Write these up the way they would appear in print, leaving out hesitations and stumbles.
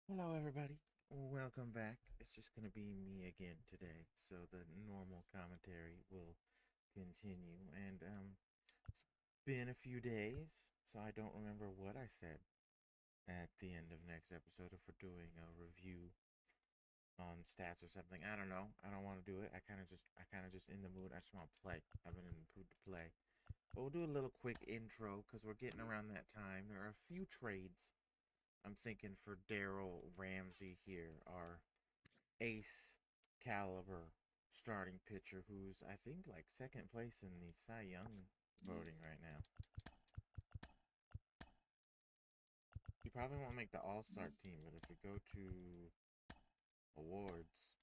Hello, everybody. Welcome back. It's just going to be me again today, so the normal commentary will continue. It's been a few days, so I don't remember what I said at the end of next episode. If we're doing a review on stats or something, I don't know. I don't want to do it. I kind of just in the mood. I just want to play. I've been in the mood to play. But we'll do a little quick intro because we're getting around that time. There are a few trades I'm thinking for Daryl Ramsey here, our ace caliber starting pitcher who's I think like second place in the Cy Young voting right now. He probably won't make the All-Star team, but if we go to awards,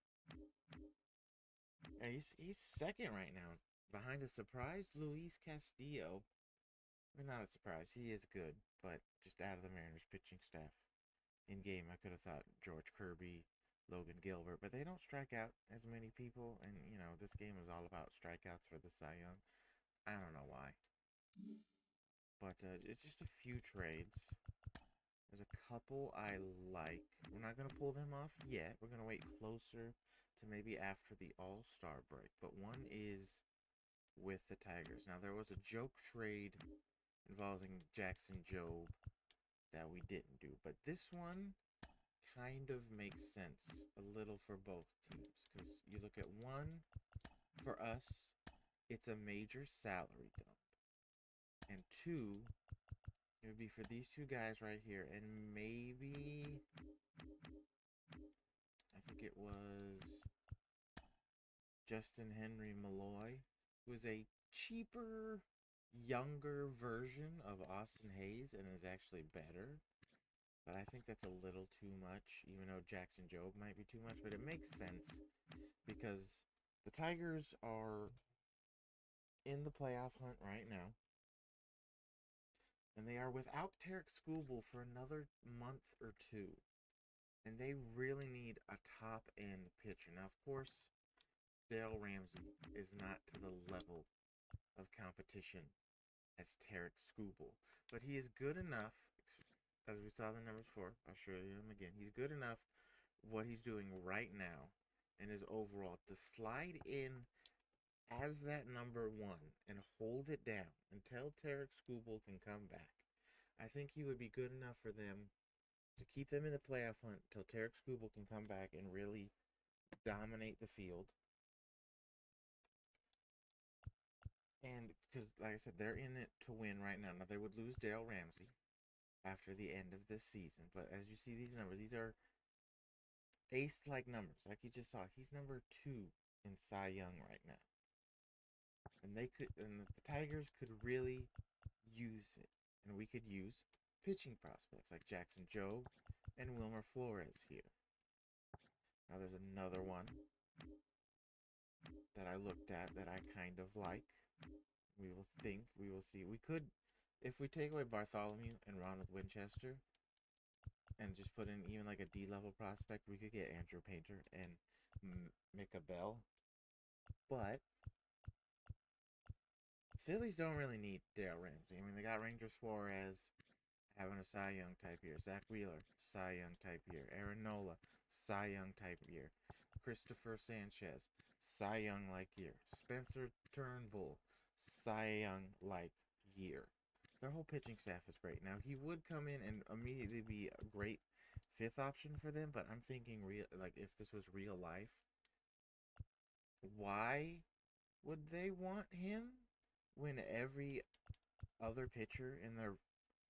yeah, he's second right now behind a surprise Luis Castillo. I mean, not a surprise. He is good, but just out of the Mariners pitching staff. In game, I could have thought George Kirby, Logan Gilbert, but they don't strike out as many people. And, this game is all about strikeouts for the Cy Young. I don't know why. But it's just a few trades. There's a couple I like. We're not going to pull them off yet. We're going to wait closer to maybe after the All-Star break. But one is with the Tigers. Now, there was a joke trade involving Jackson Jobe that we didn't do. But this one kind of makes sense a little for both teams. Because you look at one, for us, it's a major salary dump. And two, it would be for these two guys right here, and maybe I think it was Justin Henry Malloy, who is a cheaper, younger version of Austin Hayes and is actually better. But I think that's a little too much, even though Jackson Jobe might be too much. But it makes sense because the Tigers are in the playoff hunt right now, and they are without Tarek Skubal for another month or two. And they really need a top end pitcher. Now, of course, Dale Ramsey is not to the level of competition as Tarek Skubal, but he is good enough. As we saw the numbers before, I'll show you him again. He's good enough what he's doing right now in his overall to slide in as that number one and hold it down until Tarek Skubal can come back. I think he would be good enough for them to keep them in the playoff hunt until Tarek Skubal can come back and really dominate the field. And because, like I said, they're in it to win right now. Now, they would lose Dale Ramsey after the end of this season. But as you see these numbers, these are ace like numbers. Like you just saw, he's number two in Cy Young right now. And the Tigers could really use it. And we could use pitching prospects like Jackson Jobe and Wilmer Flores here. Now, there's another one that I looked at that I kind of like. We will see. We could, if we take away Bartholomew and Ronald Winchester and just put in even like a D level prospect, we could get Andrew Painter and Micah Bell. But Phillies don't really need Dale Ramsey. I mean, they got Ranger Suarez having a Cy Young type year, Zach Wheeler, Cy Young type year, Aaron Nola, Cy Young type year, Christopher Sanchez, Cy Young like year, Spencer Turnbull, Cy Young like year. Their whole pitching staff is great. Now, he would come in and immediately be a great fifth option for them, but I'm thinking real like if this was real life, why would they want him when every other pitcher in their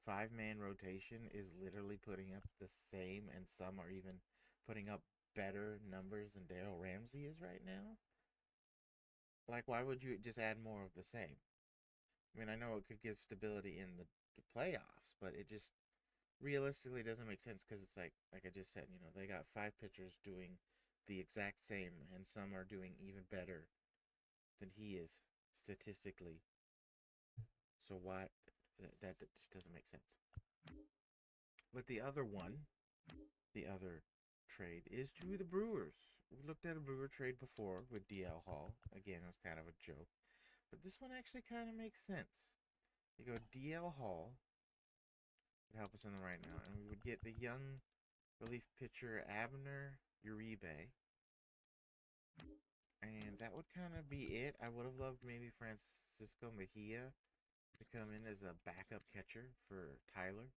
five-man rotation is literally putting up the same, and some are even putting up better numbers than Darryl Ramsey is right now? Like, why would you just add more of the same? I mean, I know it could give stability in the playoffs, but it just realistically doesn't make sense because it's like I just said, they got five pitchers doing the exact same, and some are doing even better than he is statistically. So why that just doesn't make sense. But the other trade is to the Brewers. We looked at a Brewer trade before with DL Hall. Again, it was kind of a joke. But this one actually kind of makes sense. You go DL Hall would help us in the right now, and we would get the young relief pitcher Abner Uribe. And that would kind of be it. I would have loved maybe Francisco Mejia to come in as a backup catcher for Tyler.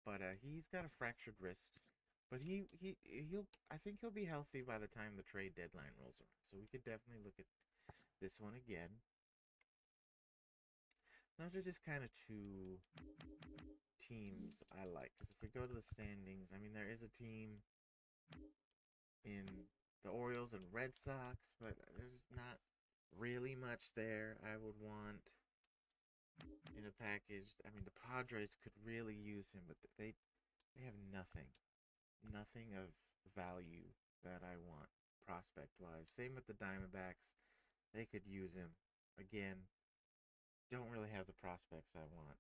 But he's got a fractured wrist. But he'll I think he'll be healthy by the time the trade deadline rolls around. So we could definitely look at this one again. Those are just kind of two teams I like. Because if we go to the standings, I mean, there is a team in the Orioles and Red Sox, but there's not really much there I would want in a package. I mean, the Padres could really use him, but they have nothing of value that I want prospect wise. Same with the Diamondbacks, they could use him again. Don't really have the prospects I want.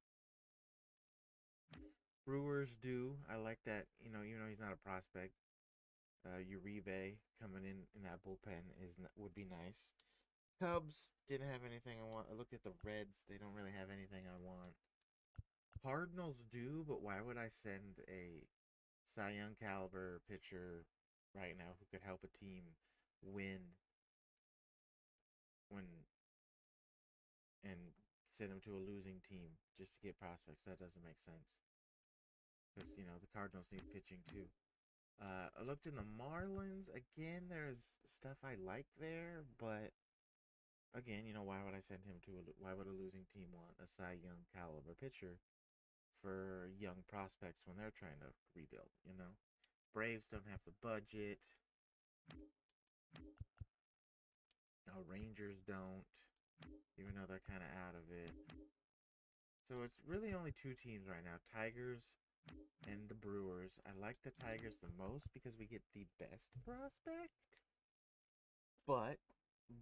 Brewers do. I like that. Even though he's not a prospect, Uribe coming in that bullpen would be nice. Cubs didn't have anything I want. I looked at the Reds. They don't really have anything I want. Cardinals do, but why would I send a Cy Young caliber pitcher right now who could help a team win when and send him to a losing team just to get prospects? That doesn't make sense. Because the Cardinals need pitching too. I looked in the Marlins again. There's stuff I like there, but again, why would I send him to why would a losing team want a Cy Young caliber pitcher for young prospects when they're trying to rebuild? Braves don't have the budget. Rangers don't, even though they're kind of out of it. So it's really only two teams right now, Tigers and the Brewers. I like the Tigers the most because we get the best prospect. But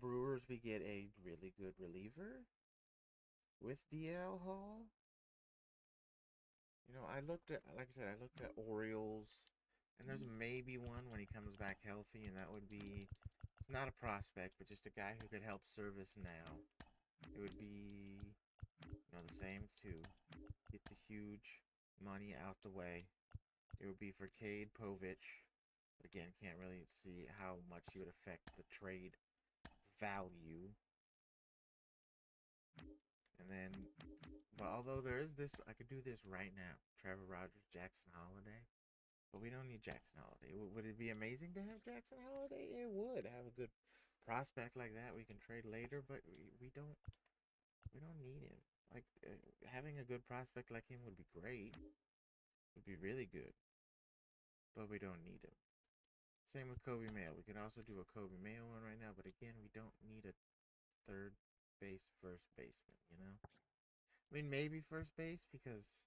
Brewers, we get a really good reliever with DL Hall. I looked at, like I said, I looked at Orioles, and there's maybe one when he comes back healthy, and that would be, it's not a prospect, but just a guy who could help service now. It would be, the same too. Get the huge money out the way. It would be for Cade Povich. Again, can't really see how much he would affect the trade value. And then, but although there is this, I could do this right now. Trevor Rogers, Jackson Holiday. But we don't need Jackson Holiday. Would it be amazing to have Jackson Holiday? It would. Have a good prospect like that we can trade later, but we don't need him. Like, having a good prospect like him would be great. Would be really good. But we don't need him. Same with Kobe Mayo. We could also do a Kobe Mayo one right now, but again, we don't need a third base, first baseman, I mean, maybe first base because,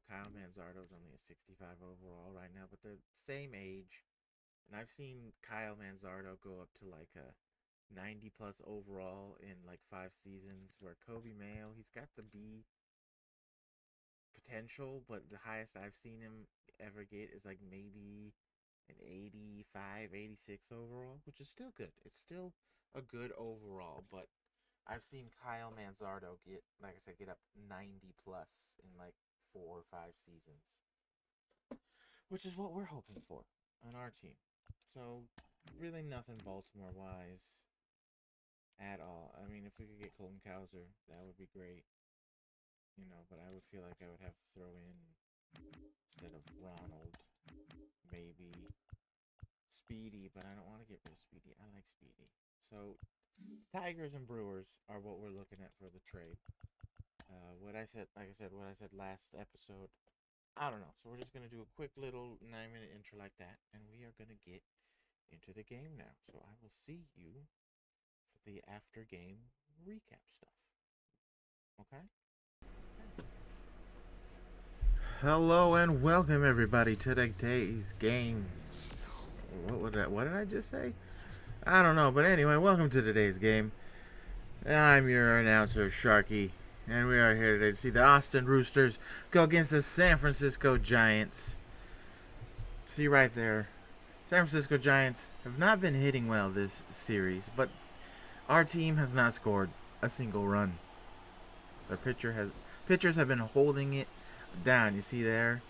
Kyle Manzardo is only a 65 overall right now, but they're the same age. And I've seen Kyle Manzardo go up to like a 90 plus overall in like 5 seasons, where Kobe Mayo, he's got the B potential, but the highest I've seen him ever get is like maybe an 85, 86 overall, which is still good. It's still a good overall, but I've seen Kyle Manzardo get, like I said, get up 90 plus in like 4 or 5 seasons, which is what we're hoping for on our team. So really nothing Baltimore wise at all. I mean, if we could get Colton Cowser, that would be great. But I would feel like I would have to throw in, instead of Ronald, maybe Speedy, but I don't want to get rid of Speedy. I like Speedy. So Tigers and Brewers are what we're looking at for the trade. What I said last episode, I don't know. So we're just going to do a quick little 9-minute intro like that, and we are going to get into the game now. So I will see you for the after game recap stuff. Okay? Hello and welcome everybody to today's game. What did I just say? I don't know, but anyway, welcome to today's game. I'm your announcer, Sharky, and we are here today to see the Austin Roosters go against the San Francisco Giants. See right there, San Francisco Giants have not been hitting well this series, but our team has not scored a single run. Their pitchers have been holding it down. You see there,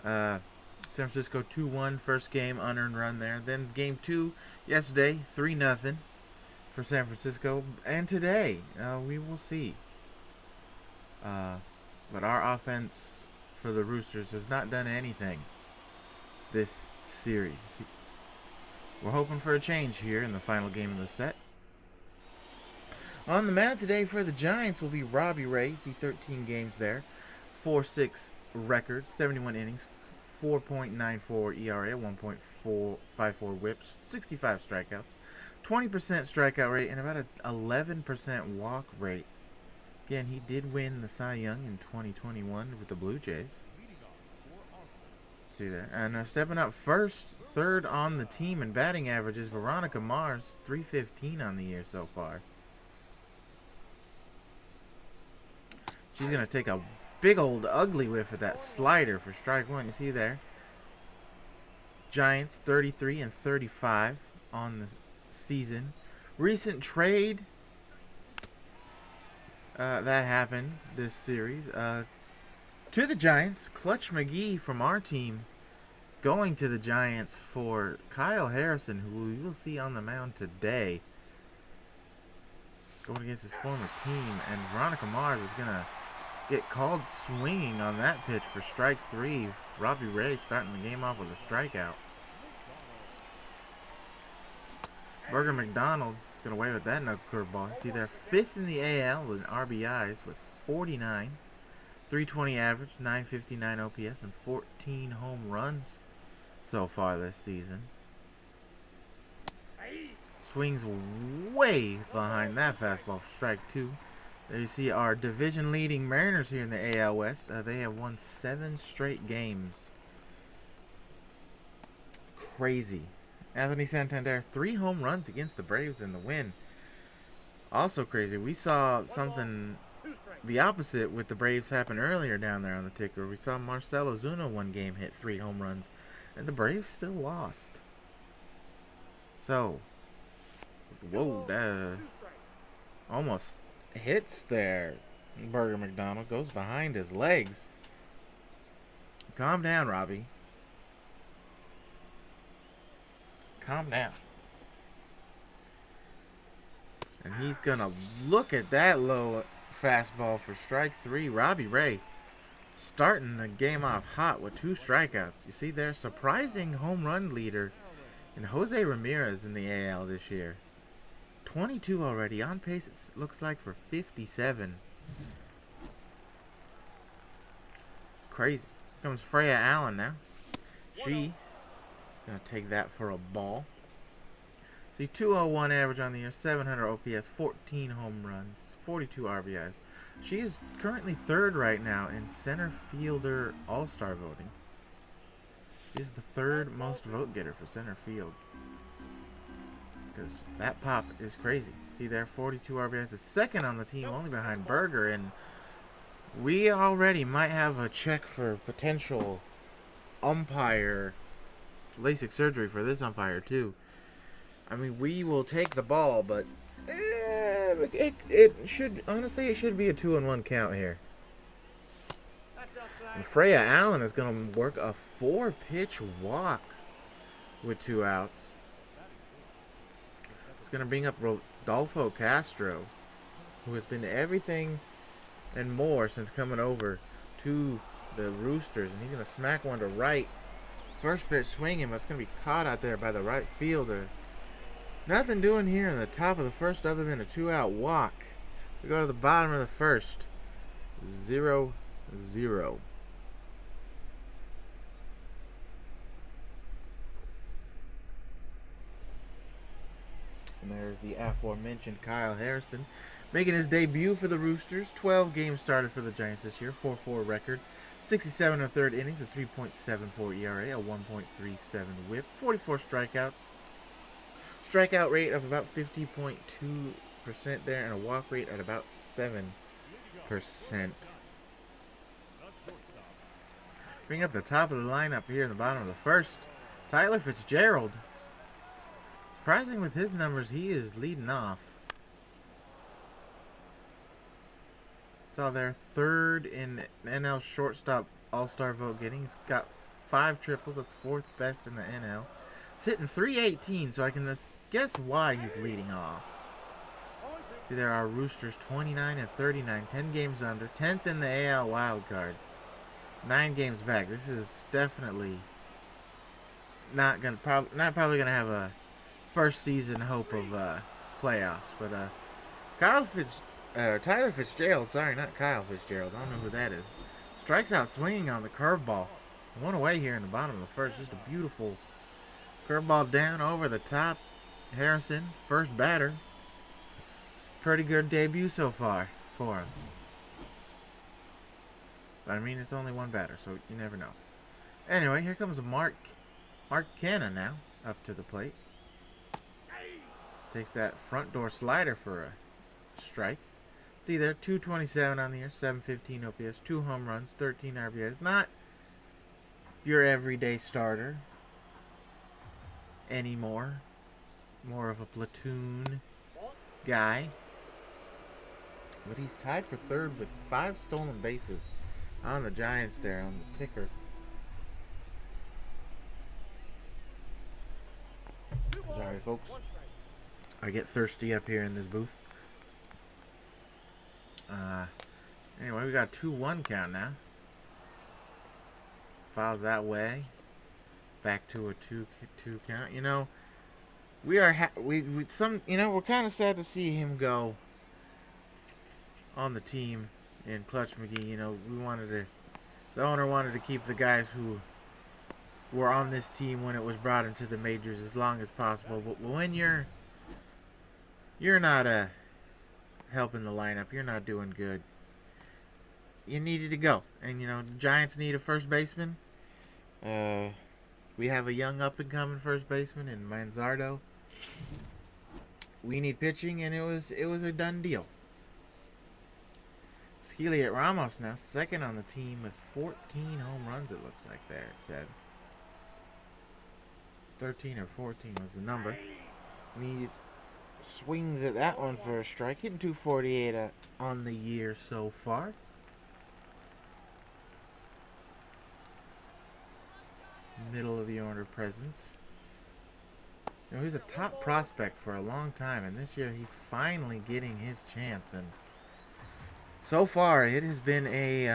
San Francisco 2-1, first game, unearned run there. Then game 2 yesterday, 3-0 for San Francisco. And today, we will see. But our offense for the Roosters has not done anything this series. We're hoping for a change here in the final game of the set. On the mound today for the Giants will be Robbie Ray. See 13 games there. 4.6 record, 71 innings, 4.94 ERA, 1.454 whips, 65 strikeouts, 20% strikeout rate, and about an 11% walk rate. Again, he did win the Cy Young in 2021 with the Blue Jays. See there. And stepping up third on the team in batting averages, Veronica Mars, 315 on the year so far. She's going to take a big old ugly whiff at that slider for strike one. You see there. Giants 33 and 35 on the season. Recent trade that happened this series to the Giants. Clutch McGee from our team going to the Giants for Kyle Harrison, who we will see on the mound today, going against his former team. And Veronica Mars is going to get called swinging on that pitch for strike 3. Robbie Ray starting the game off with a strikeout. Burger McDonald is going to away with that no curveball. See, they're 5th in the AL in RBIs with 49. 320 average, 959 OPS, and 14 home runs so far this season. Swings way behind that fastball for strike 2. There you see our division-leading Mariners here in the AL West. They have won 7 straight games. Crazy. Anthony Santander, 3 home runs against the Braves in the win. Also crazy. We saw something the opposite with the Braves happen earlier down there on the ticker. We saw Marcell Ozuna one game hit 3 home runs, and the Braves still lost. So, whoa, that almost hits there. Burger McDonald goes behind his legs. Calm down, Robbie. Calm down. And he's going to look at that low fastball for strike 3. Robbie Ray starting the game off hot with 2 strikeouts. You see there, surprising home run leader in Jose Ramirez in the AL this year. 22 already. On pace, it looks like, for 57. Crazy. Comes Freya Allen now. She going to take that for a ball. See, 201 average on the year, 700 OPS, 14 home runs, 42 RBIs. She is currently 3rd right now in center fielder all-star voting. She's the 3rd most vote getter for center field. Because that pop is crazy. See there, 42 RBIs, is 2nd on the team, only behind Berger. And we already might have a check for potential umpire LASIK surgery for this umpire too. I mean, we will take the ball, but it should, honestly, it should be a 2-1 count here. And Freya Allen is going to work a 4-pitch walk with 2 outs. It's going to bring up Rodolfo Castro, who has been everything and more since coming over to the Roosters. And he's going to smack one to right. First pitch swinging, but it's going to be caught out there by the right fielder. Nothing doing here in the top of the first other than a 2-out walk. We go to the bottom of the first. 0-0. And there's the aforementioned Kyle Harrison making his debut for the Roosters. 12 games started for the Giants this year. 4-4 record. 67 1/3 innings, a 3.74 ERA, a 1.37 whip, 44 strikeouts. Strikeout rate of about 50.2% there, and a walk rate at about 7%. Bring up the top of the lineup here in the bottom of the first. Tyler Fitzgerald. Surprising with his numbers, he is leading off. Saw their 3rd in NL shortstop all-star vote getting. He's got 5 triples. That's 4th best in the NL. He's hitting .318, so I can guess why he's leading off. See, there are Roosters 29 and 39, 10 games under, 10th in the AL wildcard, 9 games back. This is definitely not probably gonna have a first season hope of playoffs. But Tyler Fitzgerald, sorry, not Kyle Fitzgerald. I don't know who that is. Strikes out swinging on the curveball. One away here in the bottom of the first. Just a beautiful curveball down over the top. Harrison, first batter. Pretty good debut so far for him. But I mean, it's only one batter, so you never know. Anyway, here comes Mark Canha now up to the plate. Takes that front door slider for a strike. See there, 227 on the year, 715 OPS, 2 home runs, 13 RBIs. Not your everyday starter anymore. More of a platoon guy. But he's tied for 3rd with 5 stolen bases on the Giants there on the ticker. Sorry, folks. I get thirsty up here in this booth. Anyway, we got 2-1 count now. Fouls that way. Back to a 2 count. You know, we're kind of sad to see him go on the team in Clutch McGee. You know, the owner wanted to keep the guys who were on this team when it was brought into the majors as long as possible. But when you're not helping the lineup, you're not doing good, you needed to go. And, you know, the Giants need a first baseman. We have a young up-and-coming first baseman in Manzardo. We need pitching, and it was a done deal. It's Heliot Ramos now, 2nd on the team with 14 home runs, it looks like there, it said. 13 or 14 was the number. And he swings at that one for a strike, hitting .248 on the year so far. Middle of the order presence. You know, he's a top prospect for a long time, and this year he's finally getting his chance. And so far, it has been a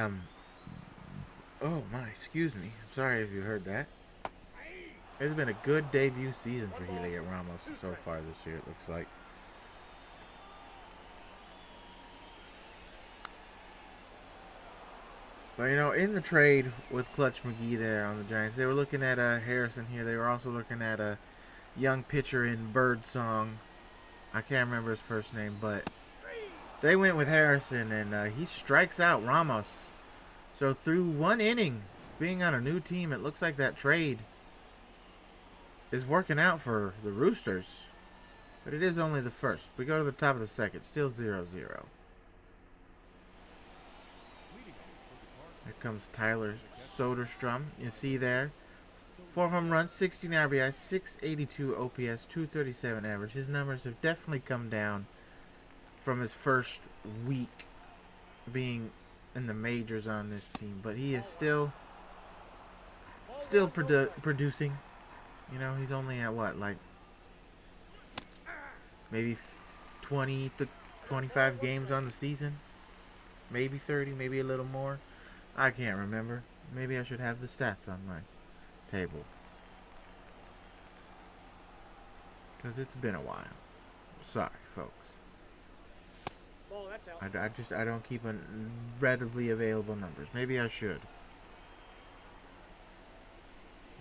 oh my, excuse me. I'm sorry if you heard that. It's been a good debut season for Heliot Ramos so far this year, it looks like. But, you know, in the trade with Clutch McGee there on the Giants, they were looking at Harrison here. They were also looking at a young pitcher in Birdsong. I can't remember his first name, but they went with Harrison, and he strikes out Ramos. So through 1 inning, being on a new team, it looks like that trade is working out for the Roosters. But it is only the first. We go to the top of the second. Still 0-0. Here comes Tyler Soderstrom. You see there. 4 home runs, 16 RBIs, 682 OPS, 237 average. His numbers have definitely come down from his first week being in the majors on this team. But he is still producing. You know, he's only at what, like maybe 20 to 25 games on the season? Maybe 30, maybe a little more. I can't remember. Maybe I should have the stats on my table. Because it's been a while. Sorry, folks. I don't keep readily available numbers. Maybe I should.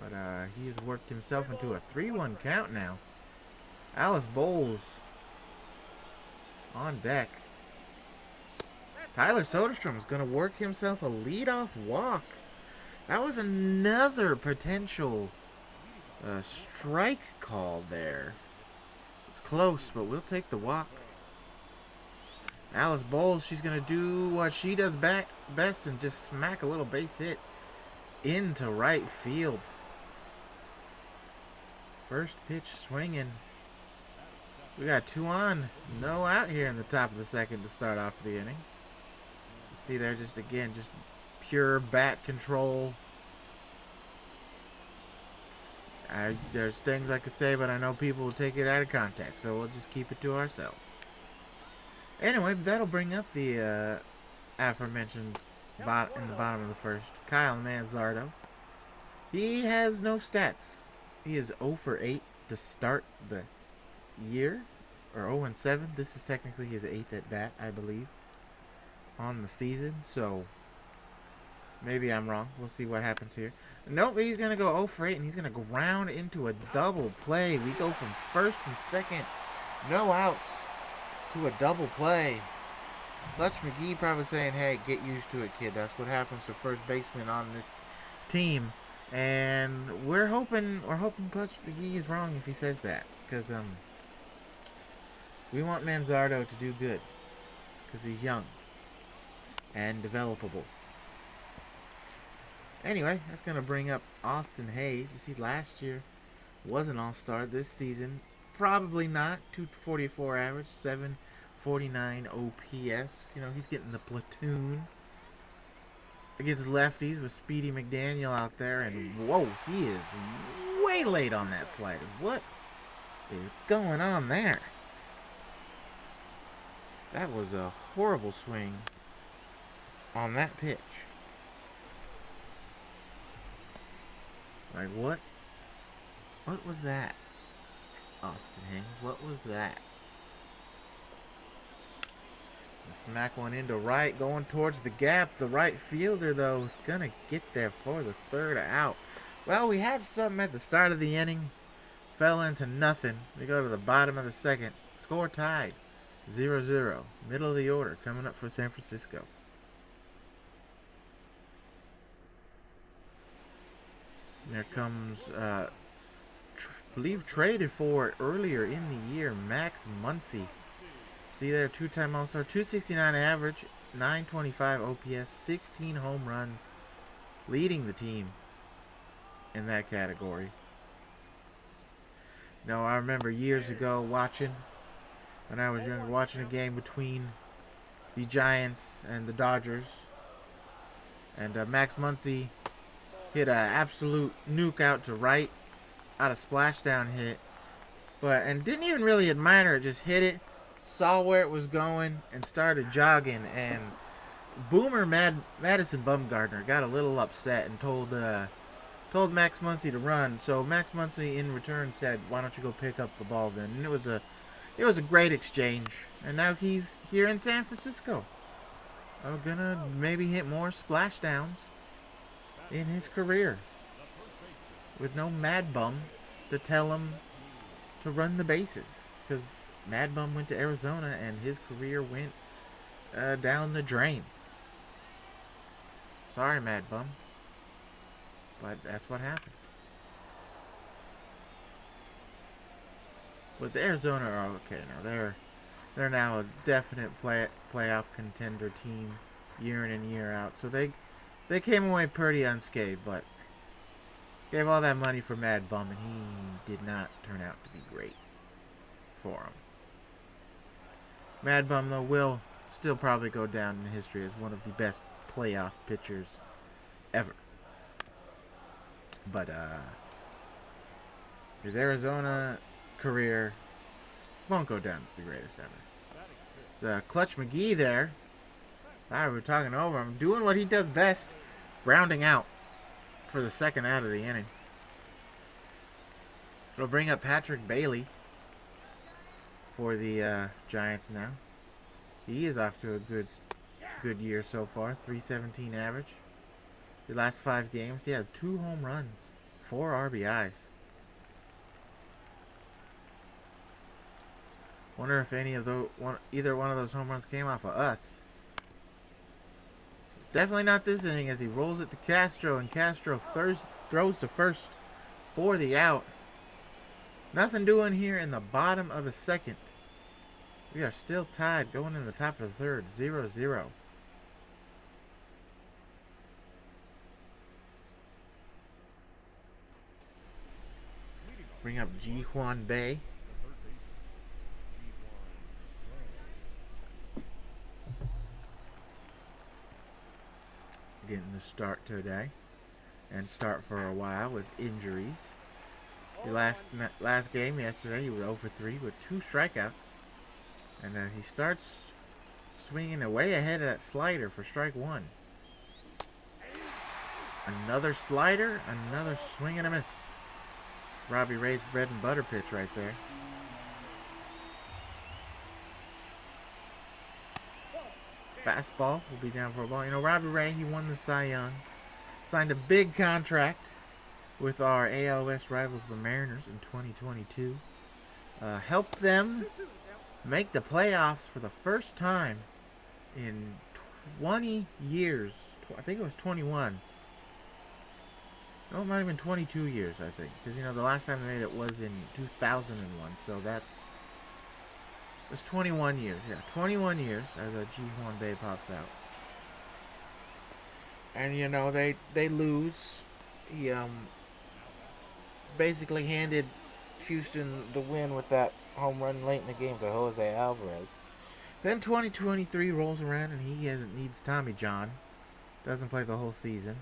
But he has worked himself into a 3-1 count now. Alice Bowles on deck. Tyler Soderstrom is going to work himself a leadoff walk. That was another potential strike call there. It's close, but we'll take the walk. Alice Bowles, she's going to do what she does best and just smack a little base hit into right field. First pitch swinging. We got 2 on, no out here in the top of the second to start off the inning. See there, just pure bat control. There's things I could say, but I know people will take it out of context, so we'll just keep it to ourselves. Anyway, that'll bring up the aforementioned in the bottom of the first, Kyle Manzardo. He has no stats. He is 0 for 8 to start the year, or 0 and 7. This is technically his 8th at bat, I believe, on the season. So maybe I'm wrong. We'll see what happens here. Nope, he's gonna go 0 for 8, and he's gonna ground into a double play. We go from first and second, no outs, to a double play. Clutch McGee probably saying, "Hey, get used to it, kid. That's what happens to first baseman on this team." And we're hoping Clutch McGee is wrong if he says that, because we want Manzardo to do good, because he's young and developable. Anyway, that's gonna bring up Austin Hayes. You see, last year was an all-star. This season, probably not. 244 average, 749 OPS. You know, he's getting the platoon against lefties with Speedy McDaniel out there, and whoa, he is way late on that slider. What is going on there? That was a horrible swing on that pitch. Like, what? What was that? Austin Hayes, what was that? Smack one into right, going towards the gap. The right fielder, though, is going to get there for the third out. Well, we had something at the start of the inning. Fell into nothing. We go to the bottom of the second. Score tied. 0-0. Middle of the order coming up for San Francisco. And there comes, believe traded for it earlier in the year, Max Muncy. See there, two-time All-Star, 269 average, 925 OPS, 16 home runs, leading the team in that category. No, I remember years ago when I was younger, watching a game between the Giants and the Dodgers. And Max Muncy hit an absolute nuke out to right, out of splashdown hit. And didn't even really admire it, just hit it. Saw where it was going and started jogging, and Boomer Madison Bumgarner got a little upset and told Max Muncy to run. So Max Muncy in return said, "Why don't you go pick up the ball then?" And it was a great exchange. And now he's here in San Francisco. I'm gonna maybe hit more splashdowns in his career with no Mad Bum to tell him to run the bases, because Mad Bum went to Arizona and his career went down the drain. Sorry, Mad Bum, but that's what happened. But the Arizona are okay now. They're now a definite playoff contender team year in and year out. So they came away pretty unscathed, but gave all that money for Mad Bum, and he did not turn out to be great for him. Mad Bum, though, will still probably go down in history as one of the best playoff pitchers ever. But his Arizona career won't go down as the greatest ever. It's Clutch McGee there. Sorry, we're talking over him. Doing what he does best, grounding out for the second out of the inning. It'll bring up Patrick Bailey for the Giants now. He is off to a good year so far. 317 average. The last 5 games, he had 2 home runs, 4 RBIs. Wonder if either one of those home runs came off of us. Definitely not this inning, as he rolls it to Castro, and Castro throws to first for the out. Nothing doing here in the bottom of the second. We are still tied going in the top of the third, 0-0. Bring up Ji-Hwan Bae. Getting the start today, and start for a while with injuries. See, last game yesterday, he was 0 for 3 with 2 strikeouts. And he starts swinging away ahead of that slider for strike 1. Another slider, another swing and a miss. It's Robbie Ray's bread and butter pitch right there. Fastball will be down for a ball. You know, Robbie Ray, he won the Cy Young. Signed a big contract with our AL West rivals, the Mariners, in 2022. Helped them make the playoffs for the first time in 20 years. I think it was 21. No, it might have been 22 years, I think. Because, you know, the last time they made it was in 2001. So that's 21 years. Yeah, 21 years as a Ji-Hwan Bae pops out. And, you know, they lose. He basically handed Houston the win with that home run late in the game to Jose Alvarez. Then 2023 rolls around and he needs Tommy John. Doesn't play the whole season.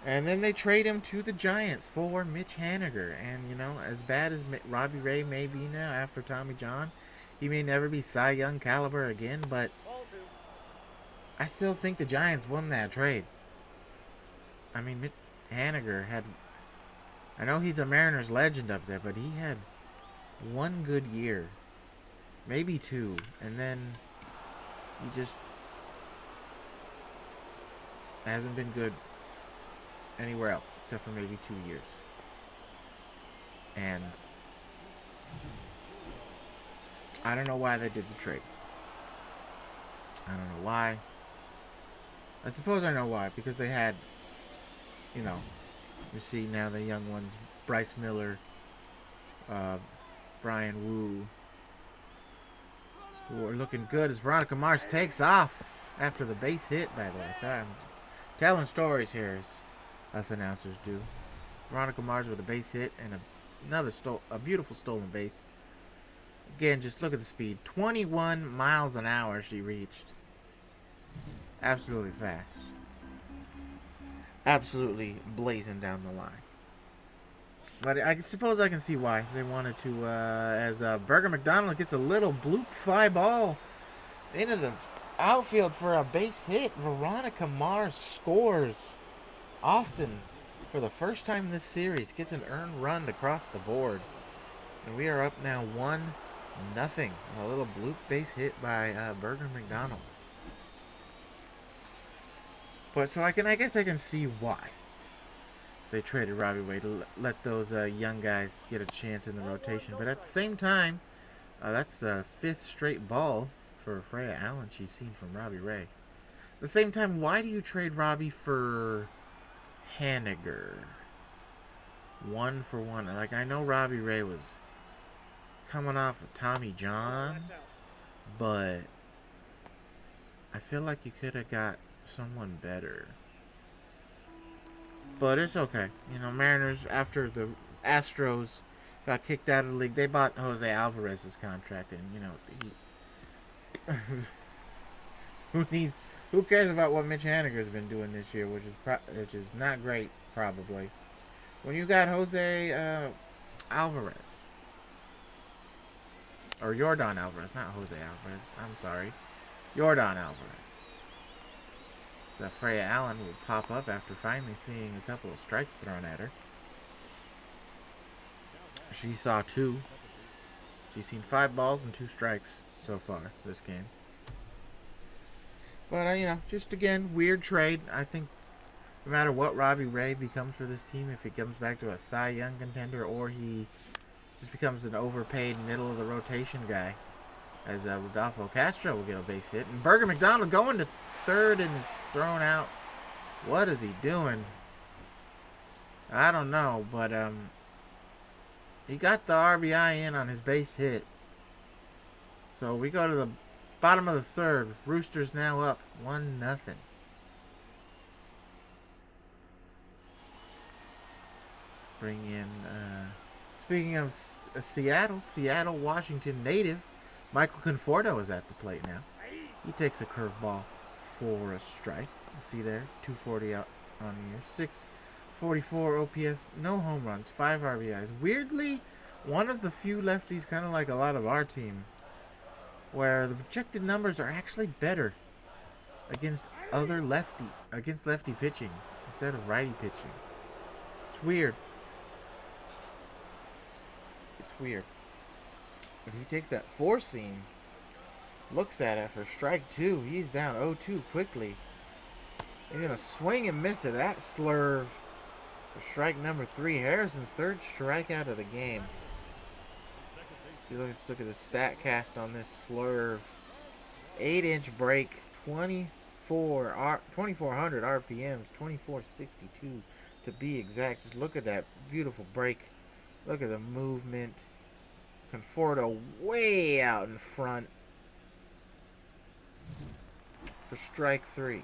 And then they trade him to the Giants for Mitch Haniger. And, you know, as bad as Robbie Ray may be now after Tommy John, he may never be Cy Young caliber again, but I still think the Giants won that trade. I mean, Mitch Haniger had... I know he's a Mariners legend up there, but he had one good year. Maybe two. And then he just hasn't been good anywhere else except for maybe 2 years. And I don't know why they did the trade. I don't know why. I suppose I know why, because they had, you know, you see now the young ones, Bryce Miller, Brian Wu, who are looking good as Veronica Mars takes off after the base hit, by the way. Sorry, I'm telling stories here, as us announcers do. Veronica Mars with a base hit and a beautiful stolen base. Again, just look at the speed. 21 miles an hour she reached. Absolutely fast. Absolutely blazing down the line. But I suppose I can see why they wanted to, as Burger McDonald gets a little bloop fly ball into the outfield for a base hit. Veronica Mars scores. Austin, for the first time this series, gets an earned run across the board. And we are up now 1-0. A little bloop base hit by Burger McDonald. But so I guess I can see why they traded Robbie Ray to let those young guys get a chance in the rotation. But at the same time, that's the 5th straight ball for Freya Allen she's seen from Robbie Ray. At the same time, why do you trade Robbie for Haniger? 1 for 1. Like, I know Robbie Ray was coming off of Tommy John, but I feel like you could have got someone better. But it's okay. You know, Mariners, after the Astros got kicked out of the league, they bought Jose Alvarez's contract, and, you know, who cares about what Mitch Haniger's been doing this year, which is not great, probably. When you got Jose Alvarez, or Yordan Alvarez, not Jose Alvarez, I'm sorry, Yordan Alvarez. So Freya Allen will pop up after finally seeing a couple of strikes thrown at her. She saw 2. She's seen 5 balls and 2 strikes so far this game. But, you know, just again, weird trade. I think no matter what Robbie Ray becomes for this team, if he comes back to a Cy Young contender or he just becomes an overpaid middle-of-the-rotation guy, as Rodolfo Castro will get a base hit. And Burger McDonald going to third and is thrown out. What is he doing? I don't know, but he got the RBI in on his base hit. So we go to the bottom of the third. Roosters now up 1-0. Bring in, speaking of Seattle, Washington native, Michael Conforto is at the plate now. He takes a curveball for a strike. You see there, 240 out on the year. .44 OPS, no home runs, 5 RBIs. Weirdly, one of the few lefties, kind of like a lot of our team, where the projected numbers are actually better against lefty pitching instead of righty pitching. It's weird. It's weird. But he takes that four seam, looks at it for strike two. He's down 0-2 quickly. He's going to swing and miss it. That slurve for strike number 3. Harrison's third strikeout of the game. See, let's look at the stat cast on this slurve. 8-inch break, 2400 RPMs, 2462 to be exact. Just look at that beautiful break. Look at the movement. Conforto way out in front for strike 3.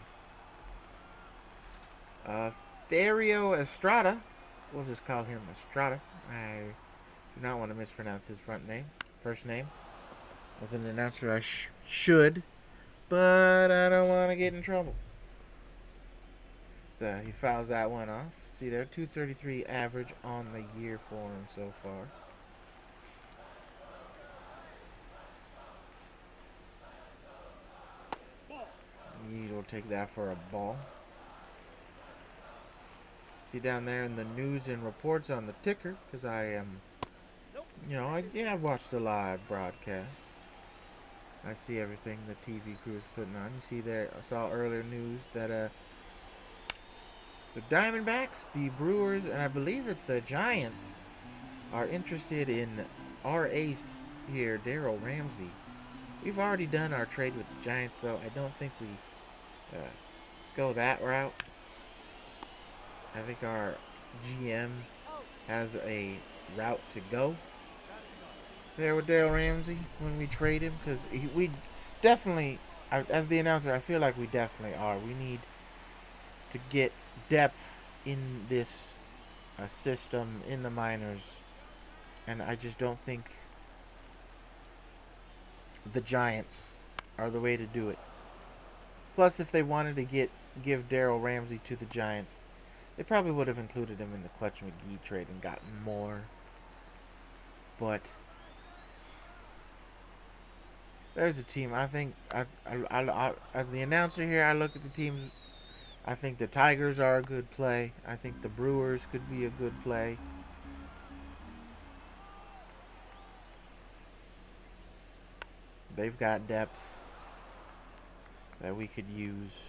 Therio Estrada, we'll just call him Estrada. I do not want to mispronounce his first name. As an announcer, I should, but I don't want to get in trouble. So he fouls that one off. See there, 233 average on the year for him so far. You'll take that for a ball. See down there in the news and reports on the ticker, because I am, I watched the live broadcast. I see everything the TV crew is putting on. You see there, I saw earlier news that the Diamondbacks, the Brewers, and I believe it's the Giants are interested in our ace here, Darryl Ramsey. We've already done our trade with the Giants, though. I don't think we go that route. I think our GM has a route to go there with Darryl Ramsey when we trade him, because we definitely, as the announcer, I feel like we definitely are. We need to get depth in this system in the minors, and I just don't think the Giants are the way to do it. Plus, if they wanted to give Darryl Ramsey to the Giants, they probably would have included him in the Clutch McGee trade and gotten more. But there's a team. I think, I as the announcer here, I look at the teams. I think the Tigers are a good play. I think the Brewers could be a good play. They've got depth that we could use.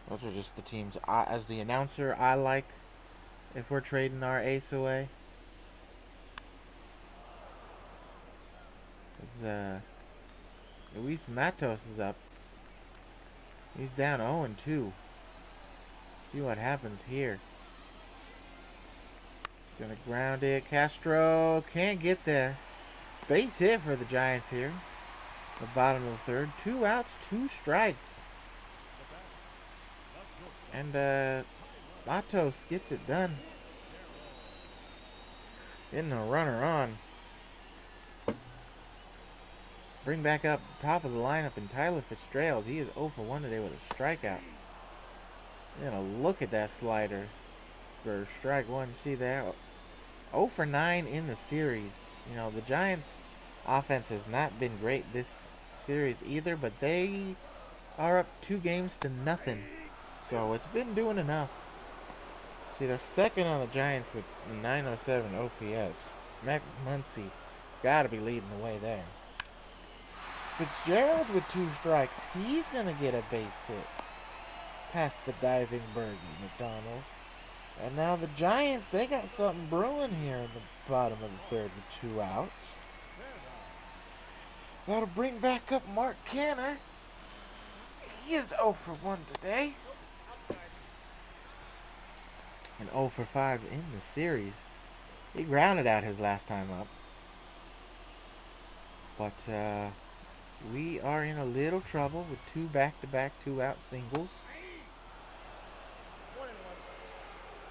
Those are just the teams, as the announcer, I like if we're trading our ace away. Luis Matos is up. He's down 0-2. See what happens here. He's going to ground it. Castro can't get there. Base hit for the Giants here. The bottom of the third. 2 outs, 2 strikes. And Matos gets it done. Getting a runner on. Bring back up top of the lineup in Tyler Fitzgerald. He is 0 for 1 today with a strikeout. You're going to look at that slider for strike 1. See there? 0 for 9 in the series. The Giants' offense has not been great this series either, but they are up 2-0. So it's been doing enough. See, they're second on the Giants with 907 OPS. Mac Muncy got to be leading the way there. Fitzgerald with 2 strikes. He's going to get a base hit past the diving Bergie McDonald. And now the Giants, they got something brewing here in the bottom of the third with 2 outs. Got to bring back up Mark Canha. He is 0 for 1 today. And 0 for 5 in the series. He grounded out his last time up. But we are in a little trouble with 2 back-to-back 2-out singles.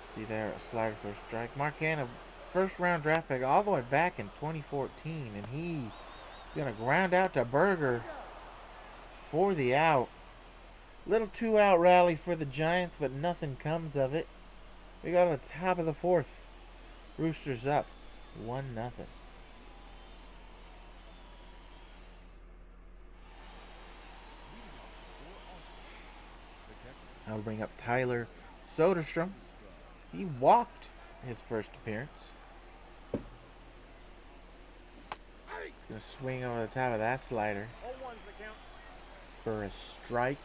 See there, a slider for a strike. Mark Canha, first-round draft pick all the way back in 2014. And he's going to ground out to Berger for the out. Little 2-out rally for the Giants, but nothing comes of it. We got on the top of the fourth. Roosters up 1-0. I'll bring up Tyler Soderstrom. He walked his first appearance. He's going to swing over the top of that slider for a strike.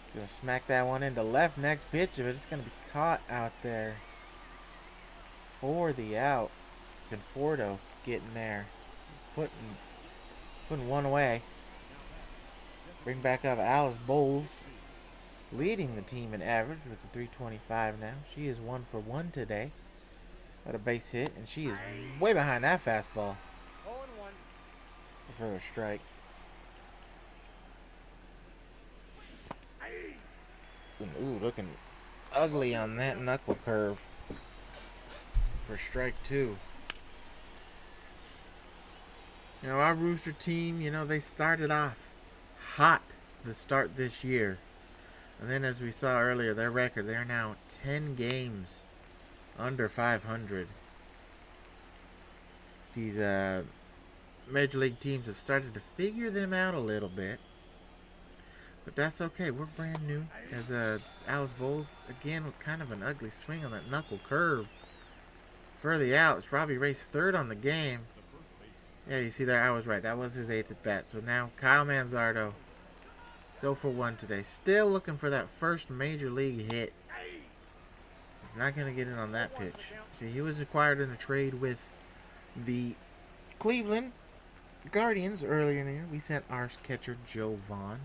He's going to smack that one into left. Next pitch of it. It's going to be caught out there for the out. Conforto getting there. Putting one away. Bring back up Alice Bowles, leading the team in average with the 325 now. She is 1 for 1 today. Got a base hit, and she is way behind that fastball. For a strike. Ooh, looking ugly on that knuckle curve. For strike 2. You know, our Rooster team, you know, they started off hot to start this year. And then as we saw earlier, their record, they're now 10 games under 500. These Major League teams have started to figure them out a little bit. But that's okay. We're brand new. As Alice Bowles, again, with kind of an ugly swing on that knuckle curve. For the out, it's Robbie Ray's third on the game. Yeah, you see there, I was right. That was his 8th at bat. So now Kyle Manzardo is 0 for 1 today. Still looking for that first major league hit. He's not going to get it on that pitch. See, he was acquired in a trade with the Cleveland Guardians earlier in the year. We sent our catcher Joe Vaughn,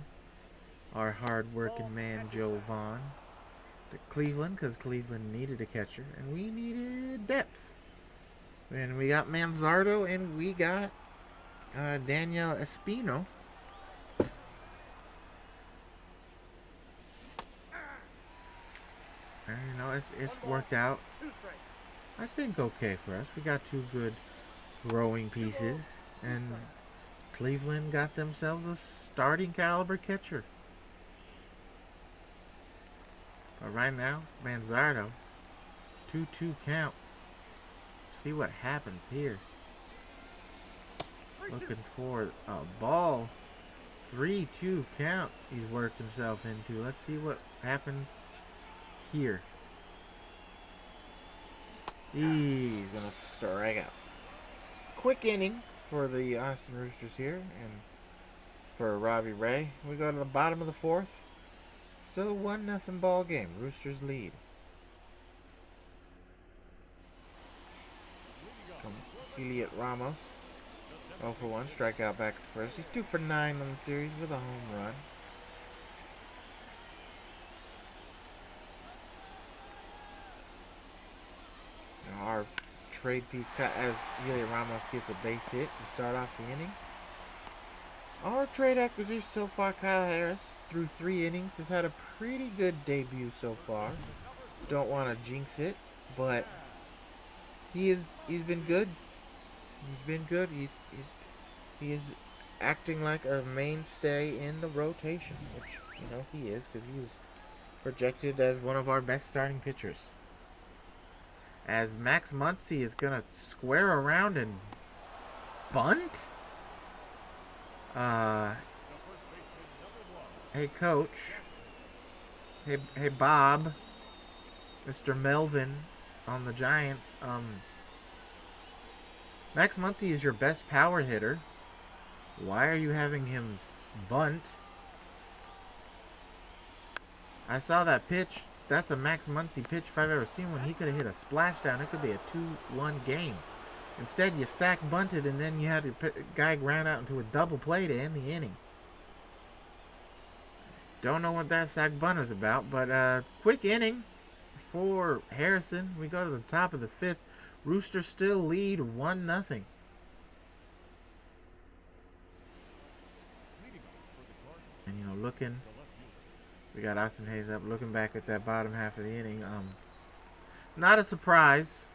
our hard-working man Joe Vaughn, to Cleveland because Cleveland needed a catcher and we needed depth. And we got Manzardo and we got Daniel Espino. And, you know, it's worked out, I think, okay for us. We got 2 good growing pieces, and Cleveland got themselves a starting caliber catcher. But right now, Manzardo, 2-2 count. See what happens here. Looking for a ball. 3-2 count he's worked himself into. Let's see what happens here. He's going to strike out. Quick inning for the Austin Roosters here. And for Robbie Ray. We go to the bottom of the 4th. Still a 1-0 ball game. Roosters lead. Comes Elliot Ramos. 0 for 1. Strikeout back at first. He's 2 for 9 on the series with a home run. Now our trade piece cut as Elliot Ramos gets a base hit to start off the inning. Our trade acquisition so far, Kyle Harris, through 3 innings, has had a pretty good debut so far. Don't want to jinx it, but he's been good. He's been good. He is acting like a mainstay in the rotation, which, you know, he is, because he's projected as one of our best starting pitchers. As Max Muncy is gonna square around and bunt. Hey coach. Hey Bob. Mr. Melvin on the Giants. Max Muncy is your best power hitter. Why are you having him bunt? I saw that pitch. That's a Max Muncy pitch if I've ever seen one. He could have hit a splashdown. It could be a 2-1 game. Instead, you sack bunted, and then you had your guy ground out into a double play to end the inning. Don't know what that sack bunt is about, but quick inning for Harrison. We go to the top of the 5th. Roosters still lead 1-0. And, you know, looking, we got Austin Hayes up, looking back at that bottom half of the inning. Not a surprise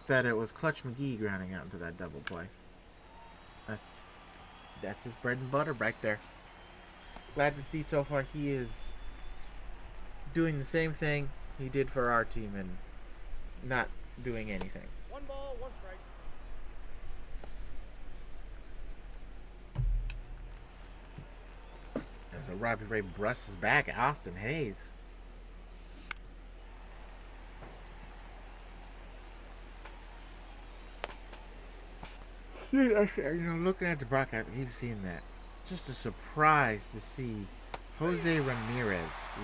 that it was Clutch McGee grounding out into that double play. That's his bread and butter right there. glad to see so far he is doing the same thing he did for our team and not doing anything. 1 ball, 1 strike. As a Robbie Ray brushes back at Austin Hayes. Looking at the broadcast, I keep seeing that. Just a surprise to see Jose Ramirez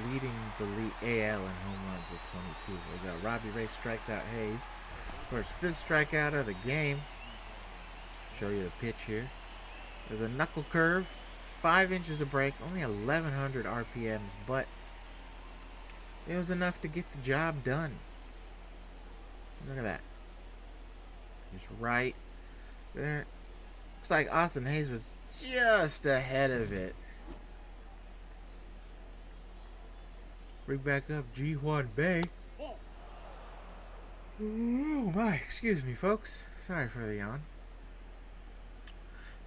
leading the AL in home runs with 22. As Robbie Ray strikes out Hayes for his 5th strikeout of the game. Show you the pitch here. There's a knuckle curve, 5 inches of break, only 1,100 RPMs, but it was enough to get the job done. Look at that. Just right there. Looks like Austin Hayes was just ahead of it. Bring back up Ji-Hwan Bae. Oh my, excuse me folks. Sorry for the yawn.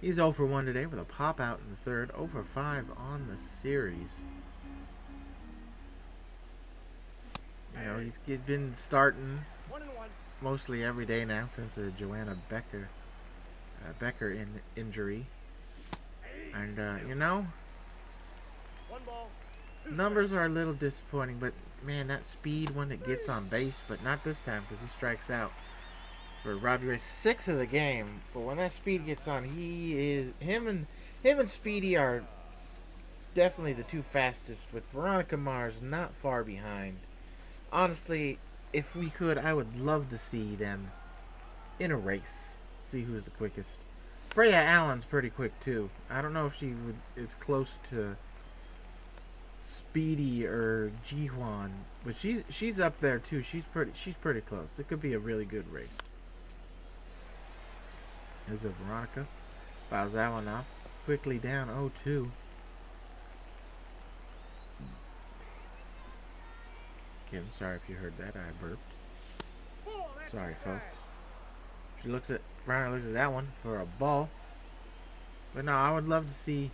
He's 0 for 1 today with a pop out in the 3rd. 0 for 5 on the series. You know, he's been starting mostly every day now since the Joanna Becker injury. And, you know, numbers are a little disappointing, but man, that speed when it gets on base, but not this time because he strikes out for Robbie Ray 6 of the game. But when that speed gets on, him and Speedy are definitely the 2 fastest, with Veronica Mars not far behind. Honestly, if we could, I would love to see them in a race. See who's the quickest. Freya Allen's pretty quick too. I don't know if she is close to Speedy or Ji-Hwan, but she's up there too. She's pretty close. It could be a really good race. There's a Veronica. Fouls that one off. Quickly down 0-2. Kim, sorry if you heard that. I burped. Sorry, folks. Veronica looks at that one for a ball. But no, I would love to see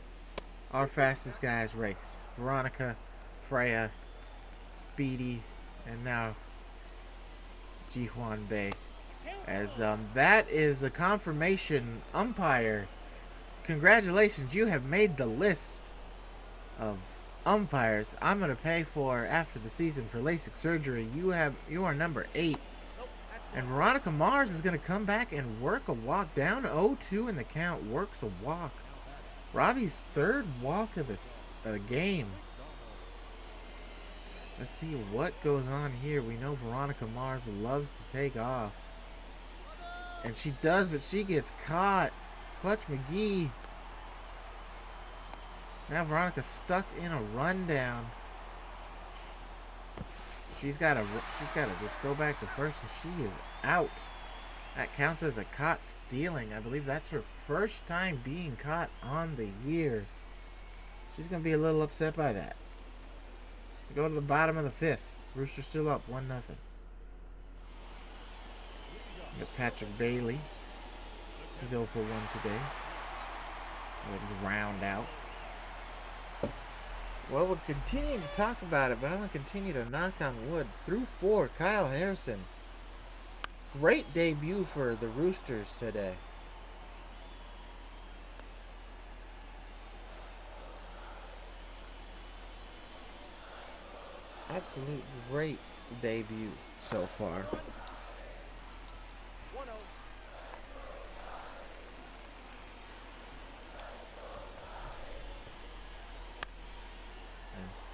our fastest guys race. Veronica, Freya, Speedy, and now Ji-Hwan Bae. As that is a confirmation umpire. Congratulations, you have made the list of umpires I'm going to pay for after the season for LASIK surgery. You are number 8. And Veronica Mars is going to come back and work a walk. Down 0-2 in the count, works a walk. Robbie's 3rd walk of the game. Let's see what goes on here. We know Veronica Mars loves to take off. And she does, but she gets caught. Clutch McGee. Now Veronica's stuck in a rundown. She's gotta just go back to first, and she is out. That counts as a caught stealing. I believe that's her first time being caught on the year. She's gonna be a little upset by that. We go to the bottom of the 5th. Roosters still up 1-0. Got Patrick Bailey. He's 0 for 1 today. We'll round out. Well, we'll continue to talk about it, but I'm going to continue to knock on wood. Through 4, Kyle Harrison. Great debut for the Roosters today. Absolute great debut so far. As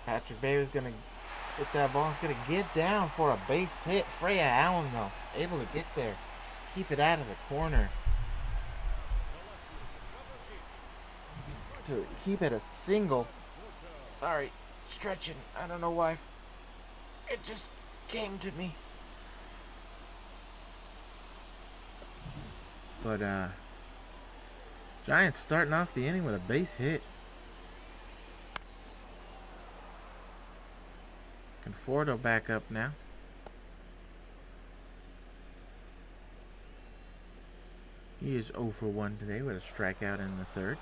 Patrick Bailey's going to get that ball. He's going to get down for a base hit. Freya Allen, though, able to get there. Keep it out of the corner. To keep it a single. Sorry, stretching. I don't know why. It just came to me. But, Giants starting off the inning with a base hit. Conforto back up now. He is 0 for 1 today with a strikeout in the 3rd.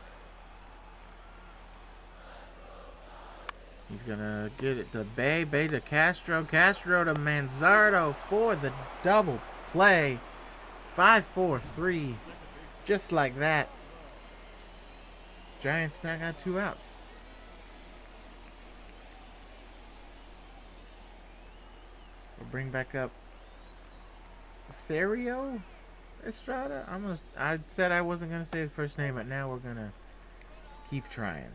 He's gonna get it to Bay to Castro. Castro to Manzardo for the double play. 5-4-3. Just like that. Giants now got 2 outs. We'll bring back up Therio Estrada. I said I wasn't gonna say his first name, but now we're gonna keep trying.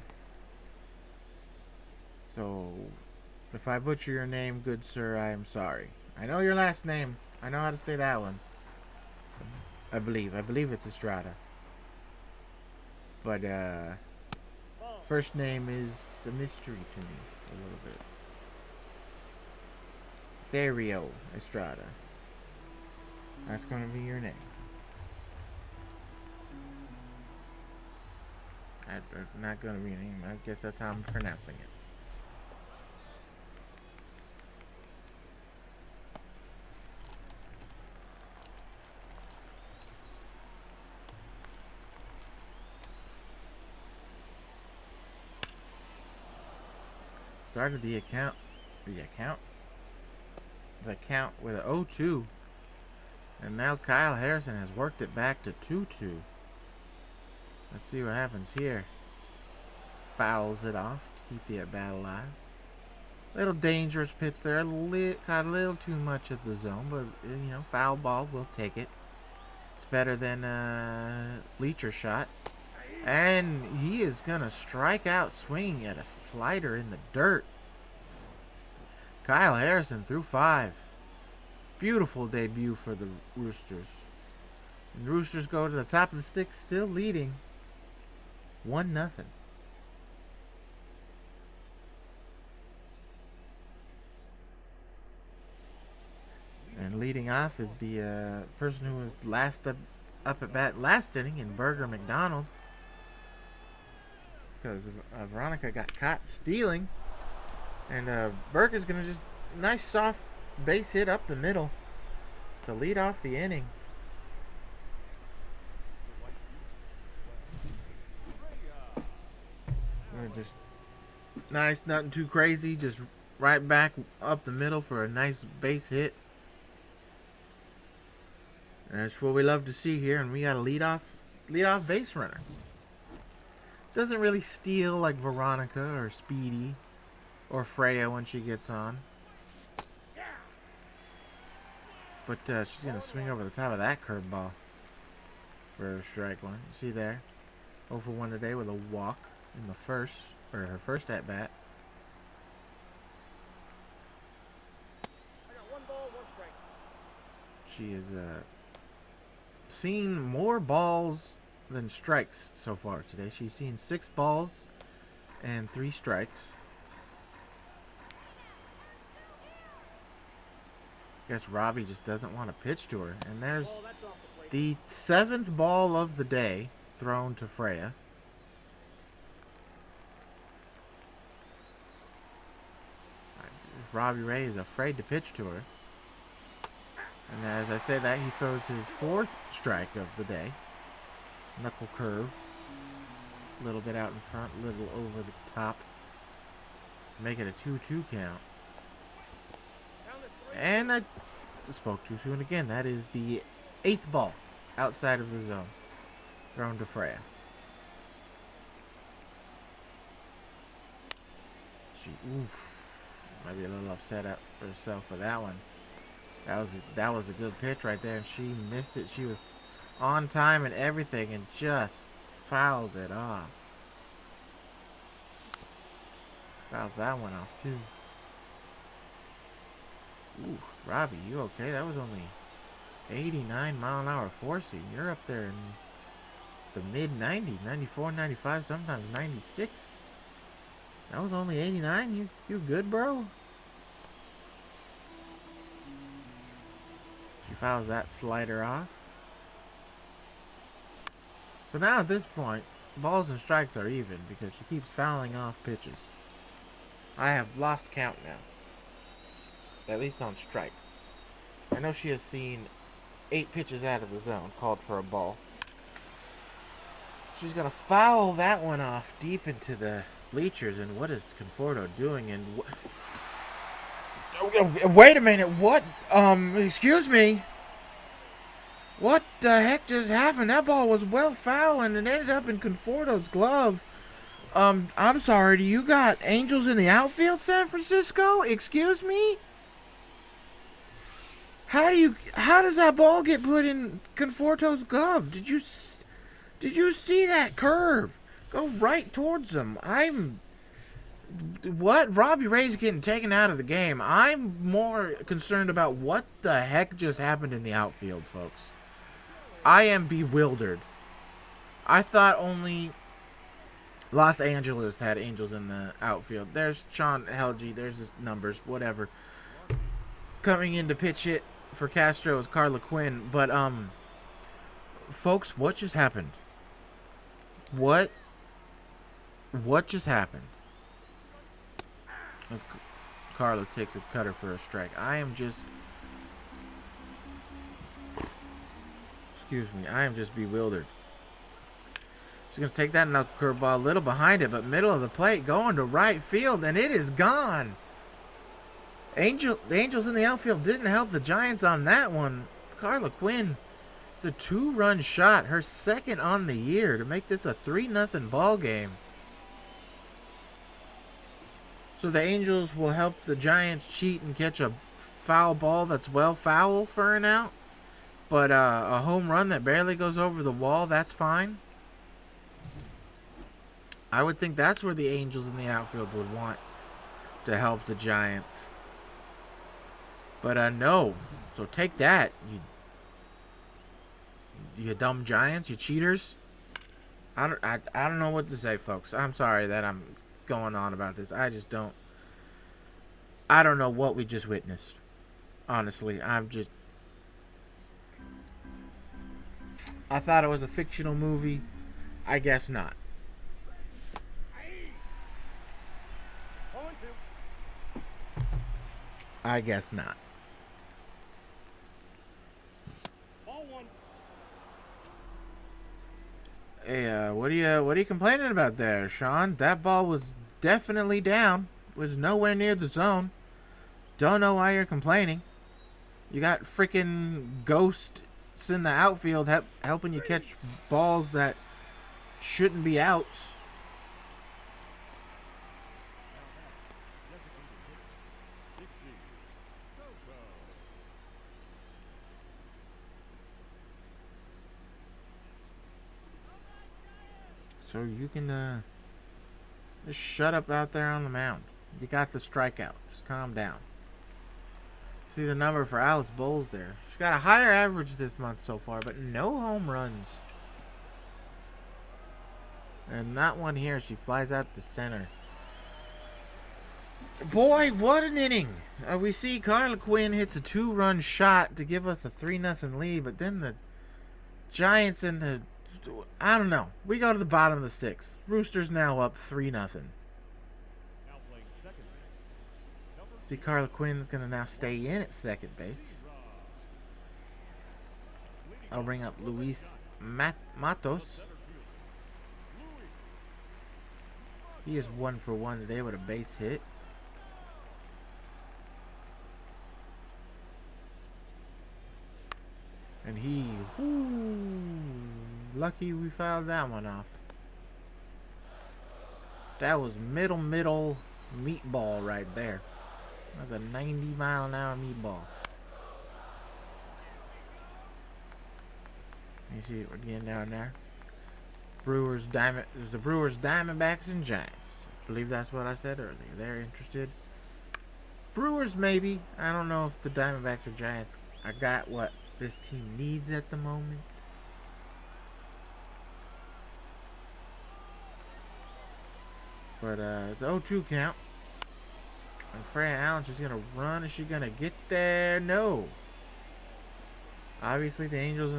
So, if I butcher your name, good sir, I am sorry. I know your last name. I know how to say that one. I believe it's Estrada. But first name is a mystery to me a little bit. Therio Estrada. That's gonna be your name. Not gonna be your name. I guess that's how I'm pronouncing it. Started the count with an 0-2. And now Kyle Harrison has worked it back to 2-2. Let's see what happens here. Fouls it off to keep the at-bat alive. Little dangerous pitch there. Caught a little too much of the zone, but, foul ball. We'll take it. It's better than a bleacher shot. And he is going to strike out swinging at a slider in the dirt. Kyle Harrison threw 5. Beautiful debut for the Roosters. And the Roosters go to the top of the stick, still leading 1-0. And leading off is the person who was last up at bat last inning in Burger McDonald. Because Veronica got caught stealing. And Burger's going to just nice soft base hit up the middle to lead off the inning. Just nice, nothing too crazy, just right back up the middle for a nice base hit. And that's what we love to see here, and we got a leadoff base runner. Doesn't really steal like Veronica or Speedy or Freya when she gets on. But she's going to swing over the top of that curveball for strike one. You see there? 0 for 1 today with a walk in her first at bat. She has seen more balls than strikes so far today. She's seen 6 balls and 3 strikes. Guess Robbie just doesn't want to pitch to her. And there's the 7th ball of the day thrown to Freya. Robbie Ray is afraid to pitch to her. And as I say that, he throws his 4th strike of the day. Knuckle curve. A little bit out in front, a little over the top. Make it a 2-2 count. And I spoke too soon again. That is the 8th ball outside of the zone. Thrown to Freya. She, might be a little upset at herself for that one. That was a good pitch right there. And she missed it. She was on time and everything and just fouled it off. Fouls that one off too. Ooh, Robbie, you okay? That was only 89 mile an hour forcing. You're up there in the mid 90s, 94, 95, sometimes 96. That was only 89. You good, bro? She fouls that slider off. So now at this point, balls and strikes are even because she keeps fouling off pitches. I have lost count now. At least on strikes. I know she has seen 8 pitches out of the zone, called for a ball. She's going to foul that one off deep into the bleachers, and what is Conforto doing? And wait a minute, what? Excuse me. What the heck just happened? That ball was well foul, and it ended up in Conforto's glove. I'm sorry, do you got Angels in the outfield, San Francisco? Excuse me? How does that ball get put in Conforto's glove? Did you see that curve? Go right towards him. What? Robbie Ray's getting taken out of the game. I'm more concerned about what the heck just happened in the outfield, folks. I am bewildered. I thought only Los Angeles had Angels in the outfield. There's Sean Helge. There's his numbers. Whatever. Coming in to pitch it for Castro is Carla Quinn. But, folks, what just happened? What just happened? As Carla takes a cutter for a strike. I am just bewildered. She's going to take that knuckle curveball a little behind it, but middle of the plate, going to right field, and it is gone. The Angels in the outfield didn't help the Giants on that one. It's Carla Quinn. It's a 2-run shot, her second on the year, to make this a 3-0 ball game. So the Angels will help the Giants cheat and catch a foul ball that's well foul for an out. But a home run that barely goes over the wall, that's fine. I would think that's where the Angels in the outfield would want to help the Giants. But no. So take that, you dumb Giants, you cheaters. I don't know what to say, folks. I'm sorry that I'm going on about this. I don't know what we just witnessed. Honestly, I thought it was a fictional movie. I guess not. I guess not. Hey, what are you complaining about there, Sean? That ball was definitely down. Was nowhere near the zone. Don't know why you're complaining. You got freaking ghosts in the outfield helping you catch balls that shouldn't be outs. So you can just shut up out there on the mound. You got the strikeout. Just calm down. See the number for Alice Bowles there. She's got a higher average this month so far, but no home runs. And that one here, she flies out to center. Boy, what an inning. We see Carla Quinn hits a 2-run shot to give us a 3-0 lead, but then the Giants and the... I don't know. We go to the bottom of the 6th. Roosters now up 3-0. See, Carla Quinn's going to now stay in at second base. I'll bring up Luis Matos. He is 1 for 1 today with a base hit. And lucky we fouled that one off. That was middle meatball right there. That's a 90-mile-an-hour meatball. You see it again down there. There's the Brewers, Diamondbacks, and Giants. I believe that's what I said earlier. They're interested. Brewers, maybe. I don't know if the Diamondbacks or Giants got what this team needs at the moment. But it's 0-2 count. And Freya Allen, she's going to run. Is she going to get there? No. Obviously, the Angels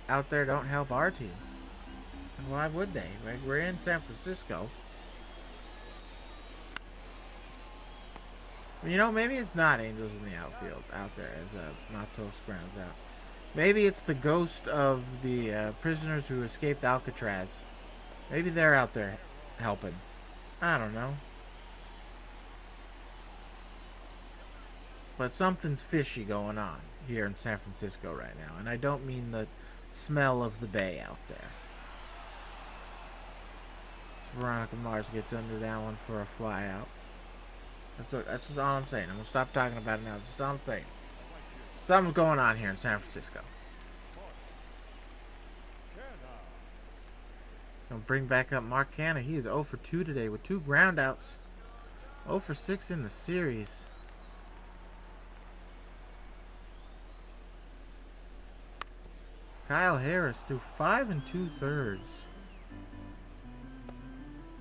out there don't help our team. And why would they? Right? We're in San Francisco. You know, maybe it's not Angels in the outfield out there as Matos grounds out. Maybe it's the ghost of the prisoners who escaped Alcatraz. Maybe they're out there helping. I don't know. But something's fishy going on here in San Francisco right now. And I don't mean the smell of the bay out there. Veronica Mars gets under that one for a fly out. That's just all I'm saying. I'm going to stop talking about it now. That's just all I'm saying. Something's going on here in San Francisco. Gonna bring back up Mark Canha. He is 0 for 2 today with 2 groundouts. 0 for 6 in the series. Kyle Harris threw 5 2/3.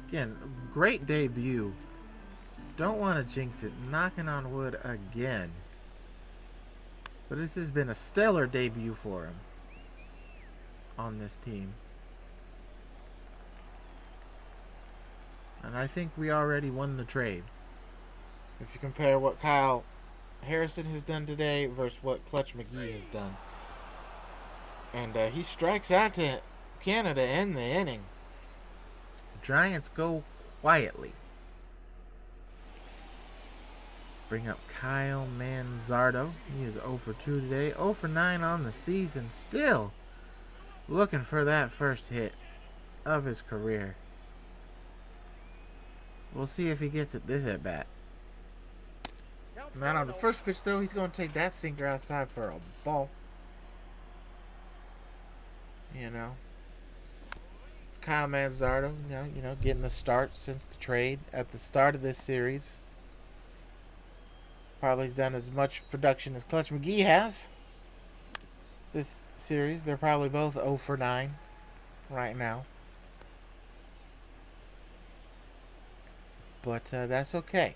Again, great debut. Don't want to jinx it. Knocking on wood again. But this has been a stellar debut for him on this team. And I think we already won the trade. If you compare what Kyle Harrison has done today versus what Clutch McGee has done. And he strikes out to Canada in the inning. Giants go quietly. Bring up Kyle Manzardo. He is 0 for 2 today. 0 for 9 on the season. Still looking for that first hit of his career. We'll see if he gets it this at bat. Not on the first pitch, though. He's going to take that sinker outside for a ball. You know. Kyle Manzardo, you know, getting the start since the trade at the start of this series. Probably done as much production as Clutch McGee has this series. They're probably both 0 for 9 right now. But that's okay.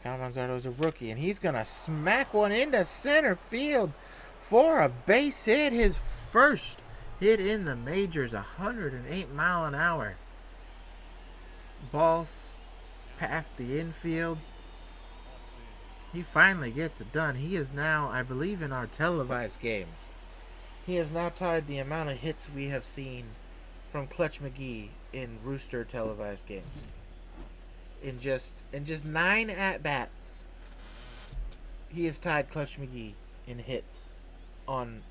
Kyle Manzardo is a rookie, and he's going to smack one into center field for a base hit. His first hit in the majors, 108 mile an hour. Balls past the infield. He finally gets it done. He is now, I believe, in our televised games. He has now tied the amount of hits we have seen from Clutch McGee in Rooster televised games. In just 9 at-bats, he has tied Clutch McGee in hits on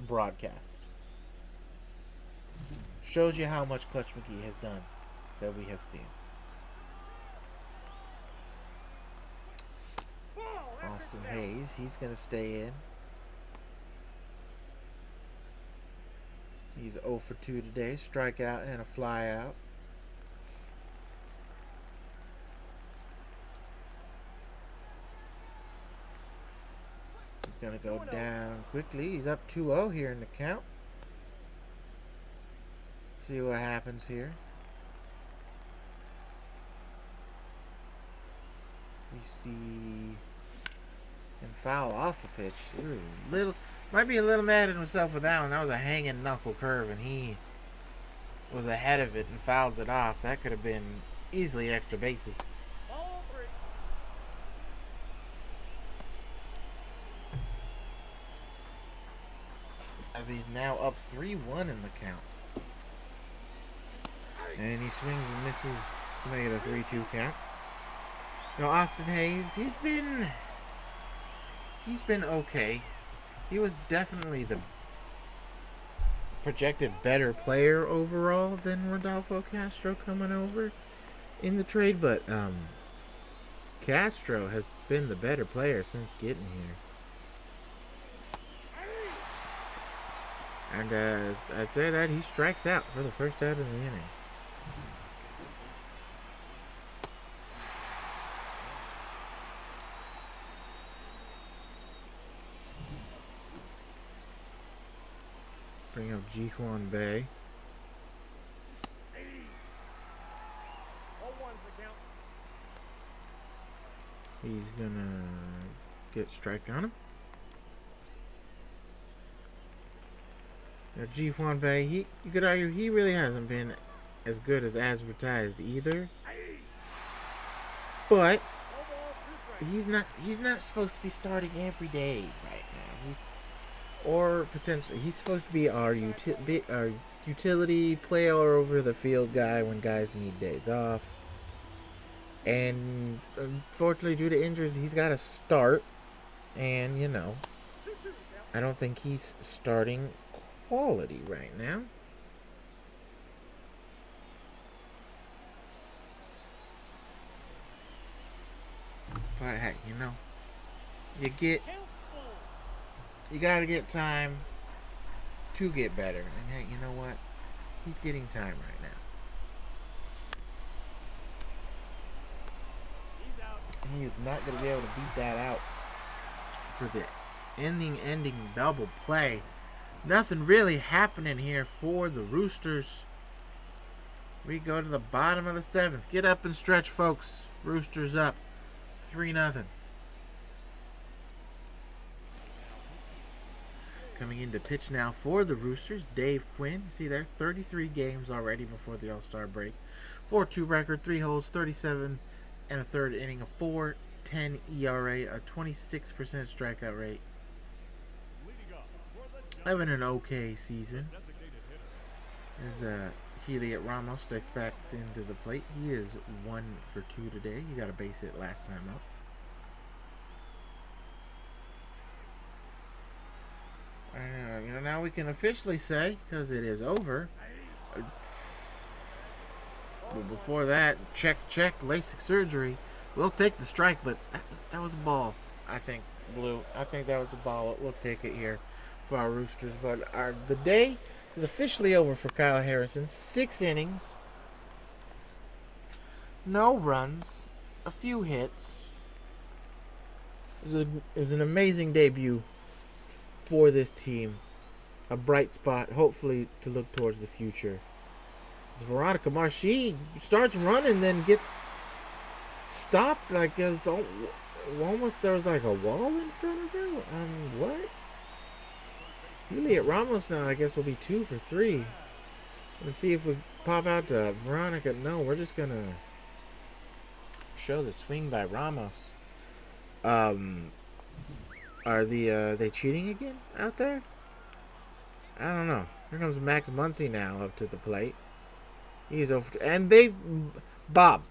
broadcast. Shows you how much Clutch McGee has done that we have seen. Austin Hayes, he's going to stay in. He's 0 for 2 today. Strikeout and a fly out. He's going to go down quickly. He's up 2-0 here in the count. See what happens here. We see him foul off a pitch. Ooh, might be a little mad at himself with that one. That was a hanging knuckle curve, and he was ahead of it and fouled it off. That could have been easily extra bases. As he's now up 3-1 in the count. And he swings and misses to make it a 3-2 count. You know, Austin Hayes, he's been okay. He was definitely the projected better player overall than Rodolfo Castro coming over in the trade, but Castro has been the better player since getting here. And as I say that, he strikes out for the first out of the inning. Bring up Ji-Hwan Bae. He's gonna get strike on him. Now Ji-Hwan Bae, you could argue he really hasn't been as good as advertised either. But he's not supposed to be starting every day right now. Or potentially, he's supposed to be our utility play all over the field guy when guys need days off. And unfortunately, due to injuries, he's got to start. And, you know, I don't think he's starting quality right now. But hey, you know, you gotta get time to get better. And hey, you know what? He's getting time right now. He is not gonna be able to beat that out for the ending double play. Nothing really happening here for the Roosters. We go to the bottom of the 7th. Get up and stretch, folks. Roosters up 3-0. Coming into pitch now for the Roosters, Dave Quinn. See there, 33 games already before the All-Star break. 4-2 record, 3 holes, 37 and a third inning, a 4.10 ERA, a 26% strikeout rate. Having an okay season. As Heliot Ramos steps back into the plate. He is 1 for 2 today. You got a base hit last time up. You know, now we can officially say, because it is over. But before that, check, LASIK surgery. We'll take the strike, but that was a ball, I think, Blue. I think that was a ball. We'll take it here for our Roosters. But the day is officially over for Kyle Harrison. 6 innings. No runs. A few hits. It was an amazing debut for this team. A bright spot, hopefully, to look towards the future. As Veronica Mars, she starts running, then gets stopped. Like, as almost there was like a wall in front of her. What? Heliot Ramos now, I guess, will be 2 for 3. Let's see if we pop out to Veronica. No, we're just gonna show the swing by Ramos. Are they cheating again out there? I don't know. Here comes Max Muncy now up to the plate. He's over, and Bob.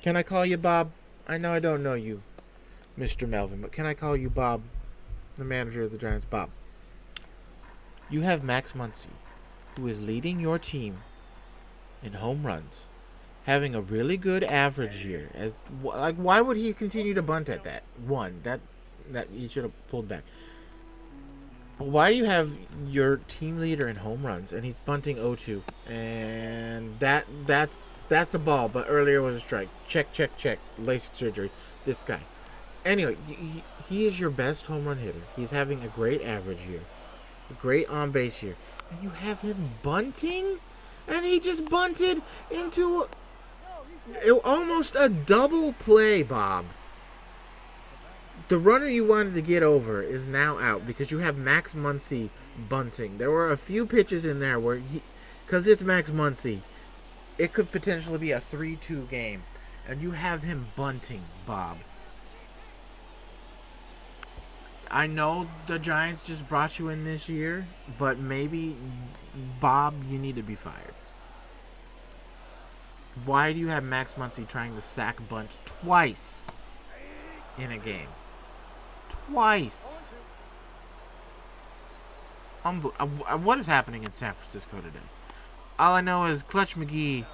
Can I call you Bob? I know I don't know you, Mr. Melvin, but can I call you Bob, the manager of the Giants? Bob. You have Max Muncy, who is leading your team in home runs, having a really good average year. Why would he continue to bunt at that? That he should have pulled back. But why do you have your team leader in home runs and he's bunting 0-2? And that's a ball, but earlier was a strike. Check. LASIK surgery. This guy. Anyway, he is your best home run hitter. He's having a great average year, a great on base year, and you have him bunting, and he just bunted into almost a double play, Bob. The runner you wanted to get over is now out because you have Max Muncy bunting. There were a few pitches in there where because it's Max Muncy, it could potentially be a 3-2 game, and you have him bunting, Bob. I know the Giants just brought you in this year, but maybe, Bob, you need to be fired. Why do you have Max Muncy trying to sack bunt twice in a game? Twice. What is happening in San Francisco today? All I know is Clutch McGee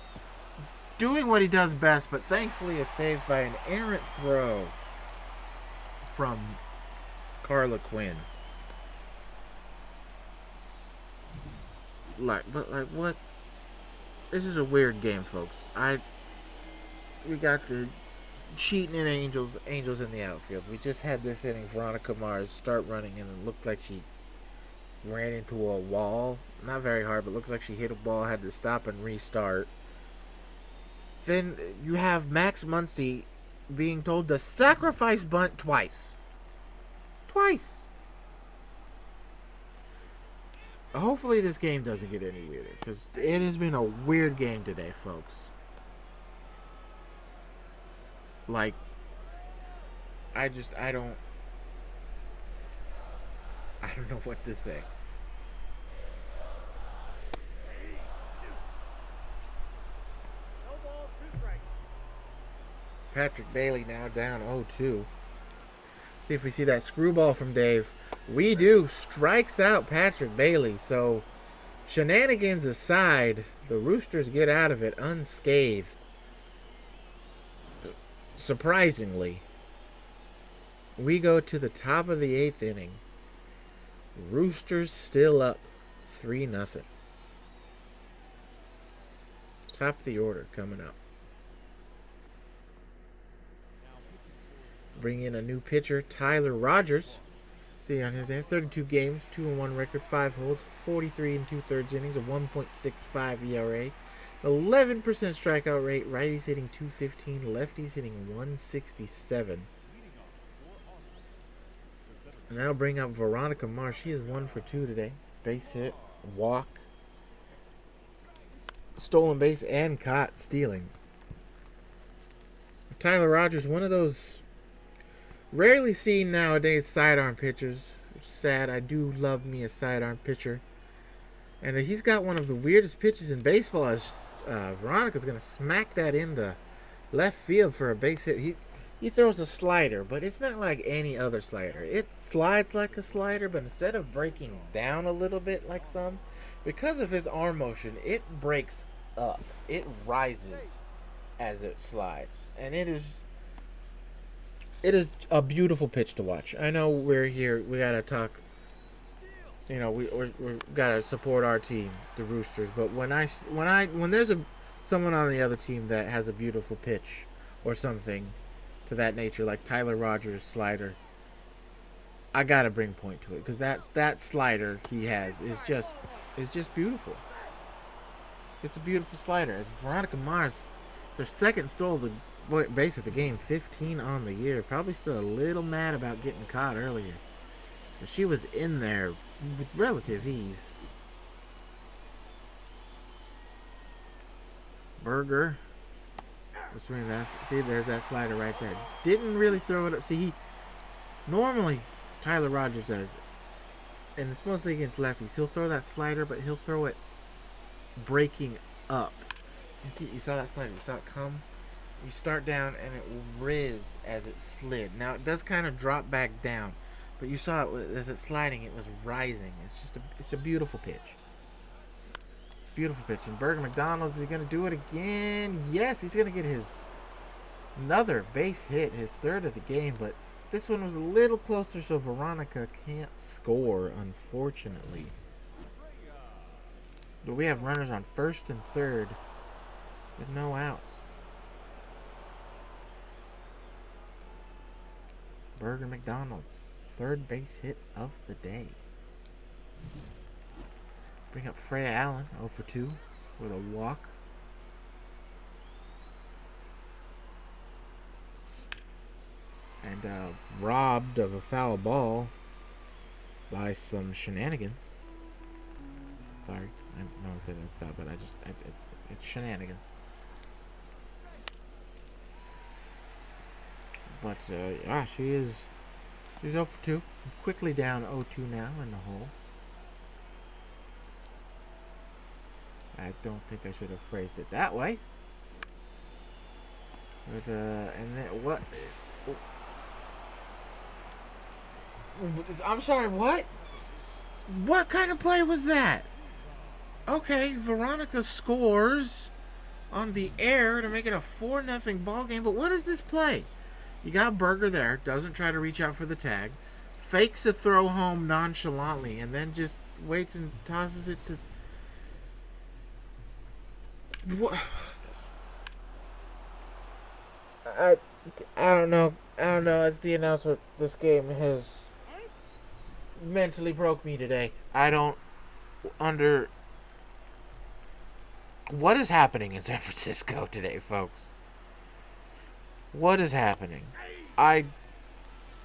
doing what he does best, but thankfully is saved by an errant throw from Carla Quinn. What? This is a weird game, folks. We got the cheating in angels in the outfield. We just had this inning, Veronica Mars start running, and it looked like she ran into a wall. Not very hard, but looked like she hit a ball, had to stop and restart. Then you have Max Muncy being told to sacrifice bunt twice. Hopefully this game doesn't get any weirder, because it has been a weird game today, folks. Like, I don't know what to say. Patrick Bailey now down 0-2. See if we see that screwball from Dave. We do. Strikes out Patrick Bailey. So, shenanigans aside, the Roosters get out of it unscathed. Surprisingly, we go to the top of the 8th inning. Roosters still up 3-0. Top of the order coming up. Bring in a new pitcher, Tyler Rogers. See on his 32 games, 2-1 record, 5 holds, 43 2/3 innings, a 1.65 ERA, 11% strikeout rate. Righties hitting 215, lefties hitting 167. And that'll bring up Veronica Mars. She is 1 for 2 today. Base hit, walk, stolen base, and caught stealing. Tyler Rogers, one of those rarely seen nowadays sidearm pitchers. Sad. I do love me a sidearm pitcher. And he's got one of the weirdest pitches in baseball as Veronica's going to smack that into left field for a base hit. He throws a slider, but it's not like any other slider. It slides like a slider, but instead of breaking down a little bit like some, because of his arm motion, it breaks up. It rises as it slides. And it is a beautiful pitch to watch. I know we're here. We got to talk. You know, we got to support our team, the Roosters. But when there's someone on the other team that has a beautiful pitch or something to that nature, like Tyler Rogers' slider, I gotta bring point to it because that slider he has is just beautiful. It's a beautiful slider. As Veronica Mars, it's her second stole the base of the game, 15 on the year. Probably still a little mad about getting caught earlier, but she was in there with relative ease. Berger. See, there's that slider right there. Didn't really throw it up. See, normally Tyler Rogers does, and it's mostly against lefties. He'll throw that slider, but he'll throw it breaking up. You saw that slider. You saw it come. You start down, and it will riz as it slid. Now it does kind of drop back down, but you saw it as it's sliding. It was rising. It's a beautiful pitch. Beautiful pitch. And Berger McDonald's, is he going to do it again? Yes, he's going to get his another base hit, his third of the game. But this one was a little closer, so Veronica can't score, unfortunately. But we have runners on first and third with no outs. Berger McDonald's, third base hit of the day. Bring up Freya Allen, 0 for 2 with a walk. And robbed of a foul ball by some shenanigans. Sorry, I know I said foul, but it's shenanigans. But she's 0 for 2. Quickly down 0-2 now in the hole. I don't think I should have phrased it that way. But, and then what? I'm sorry, what? What kind of play was that? Okay, Veronica scores on the air to make it a 4-0 ball game, but what is this play? You got Berger there, doesn't try to reach out for the tag, fakes a throw home nonchalantly, and then just waits and tosses it to... What? I don't know. As the announcer, this game has mentally broke me today. I don't what is happening in San Francisco today, folks? What is happening? I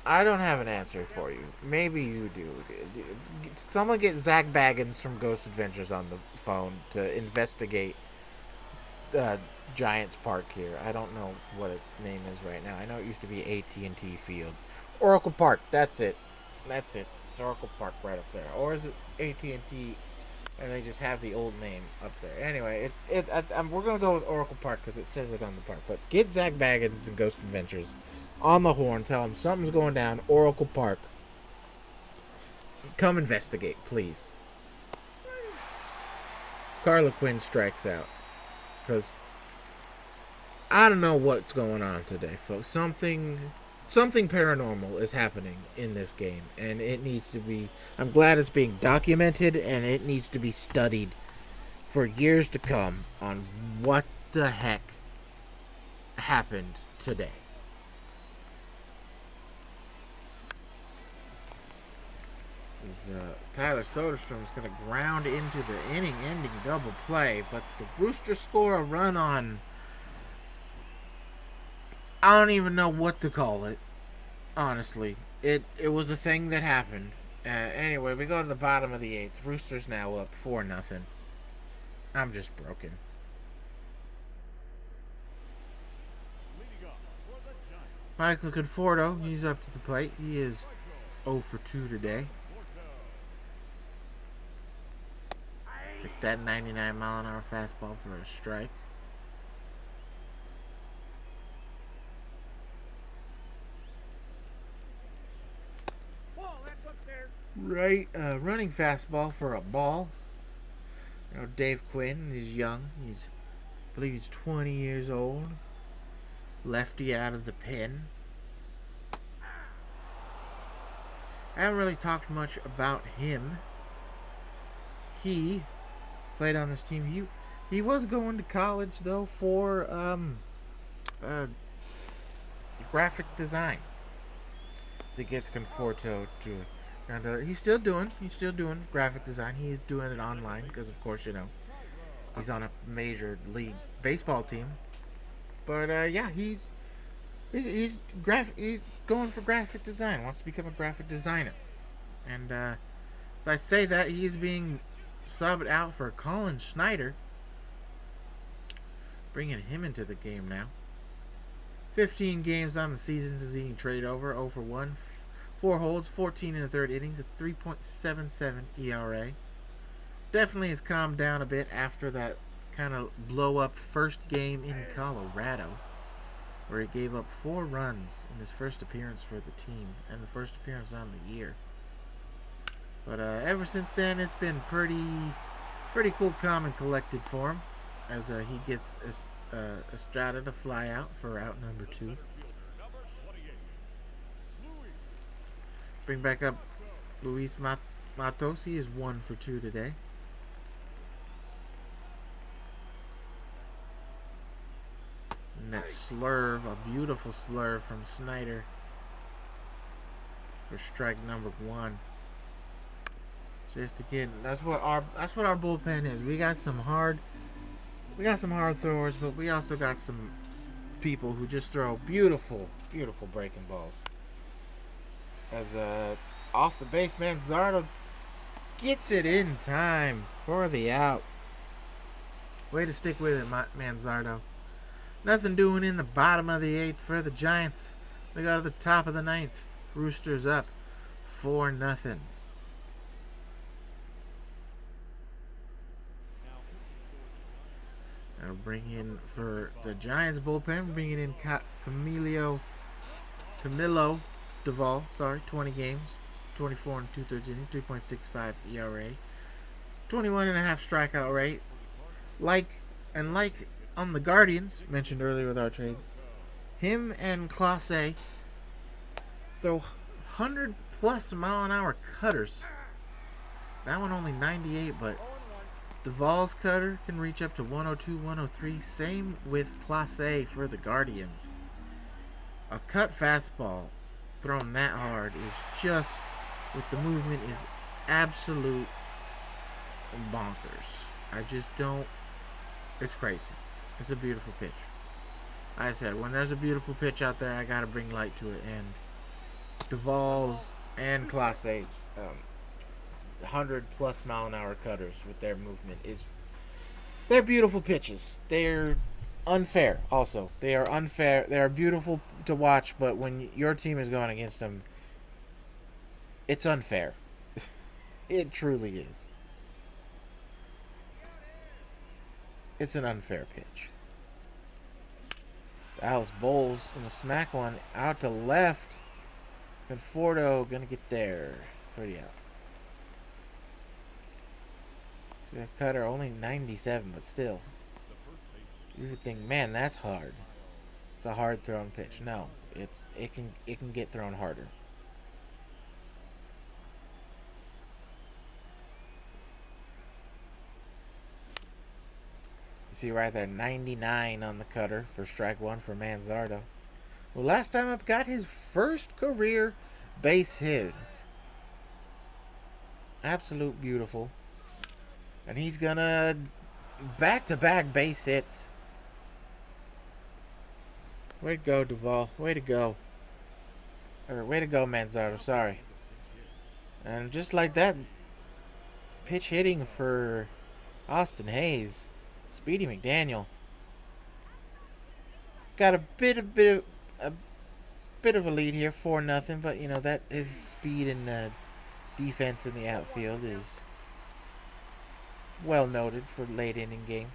don't have an answer for you. Maybe you do. Someone get Zach Baggins from Ghost Adventures on the phone to investigate Giants Park here. I don't know what its name is right now. I know it used to be AT&T Field. Oracle Park. That's it. It's Oracle Park right up there. Or is it AT&T And they just have the old name up there. Anyway, we're gonna go with Oracle Park because it says it on the park. But get Zach Baggins and Ghost Adventures on the horn. Tell him something's going down. Oracle Park. Come investigate, please. Carla Quinn strikes out because I don't know what's going on today, folks. Something paranormal is happening in this game, and it needs to be. I'm glad it's being documented, and it needs to be studied for years to come on what the heck happened today. Tyler Soderstrom is going to ground into the inning-ending double play, but the Roosters score a run on. I don't even know what to call it. Honestly, it was a thing that happened. Anyway, we go to the bottom of the 8th. Roosters now up 4-0. I'm just broken. Michael Conforto, he's up to the plate. He is 0 for 2 today. Pick that 99-mile-an-hour fastball for a strike. Right, running fastball for a ball. You know, Dave Quinn, he's young. I believe he's 20 years old. Lefty out of the pen. I haven't really talked much about him. He played on this team. He was going to college though for graphic design. As he gets Conforto to he's still doing graphic design. He is doing it online because of course, you know, he's on a major league baseball team. But yeah, he's going for graphic design. Wants to become a graphic designer. And so I say that he's being subbed out for Colin Schneider, bringing him into the game now. 15 games on the season since he can trade over. 0 for 1. 4 holds, 14 in the third innings, a 3.77 ERA. Definitely has calmed down a bit after that kind of blow-up first game in Colorado, where he gave up 4 runs in his first appearance for the team and the first appearance on the year. But ever since then, it's been pretty cool, calm, and collected for him as he gets Estrada to fly out for out number 2. Bring back up Luis Matos. He is 1 for 2 today. And that slurve, a beautiful slurve from Snyder for strike number 1. Just again, that's what our bullpen is. We got some hard throwers, but we also got some people who just throw beautiful breaking balls. As off the base man Zardo gets it in time for the out. Way to stick with it, Manzardo. Nothing doing in the bottom of the 8th for the Giants. We go to the top of the 9th. Roosters up 4-0. Now bring in for the Giants bullpen. Bringing in Camilo Duvall. 20 games, 24 and 2/3 innings, 3.65 ERA, 21.5 strikeout rate. Like on the Guardians, mentioned earlier with our trades, him and Clase throw 100+ mile-an-hour cutters. That one only 98, but Duvall's cutter can reach up to 102, 103. Same with Clase for the Guardians. A cut fastball thrown that hard is just, with the movement, is absolute bonkers. I just don't. It's crazy. It's a beautiful pitch. Like I said, when there's a beautiful pitch out there, I gotta bring light to it. And Duvall's and Clase's 100+ mile-an-hour cutters with their movement they're beautiful pitches. They're unfair. Also, they are unfair. They are beautiful to watch, but when your team is going against them, it's unfair. It truly is. It's an unfair pitch. It's Alice Bowles in the smack one out to left. Conforto gonna get there for the out. So that cutter only 97, but still. You would think, man, that's hard. It's a hard thrown pitch. No, it can get thrown harder. You see right there, 99 on the cutter for strike one for Manzardo. Well, last time up got his first career base hit. Absolute beautiful. And he's gonna back-to-back base hits. Way to go, Duvall. Way to go. Or way to go, Manzardo. Sorry. And just like that, pitch hitting for Austin Hayes. Speedy McDaniel got a bit of a lead here, 4-0. But you know that his speed and defense in the outfield is well noted for late inning games.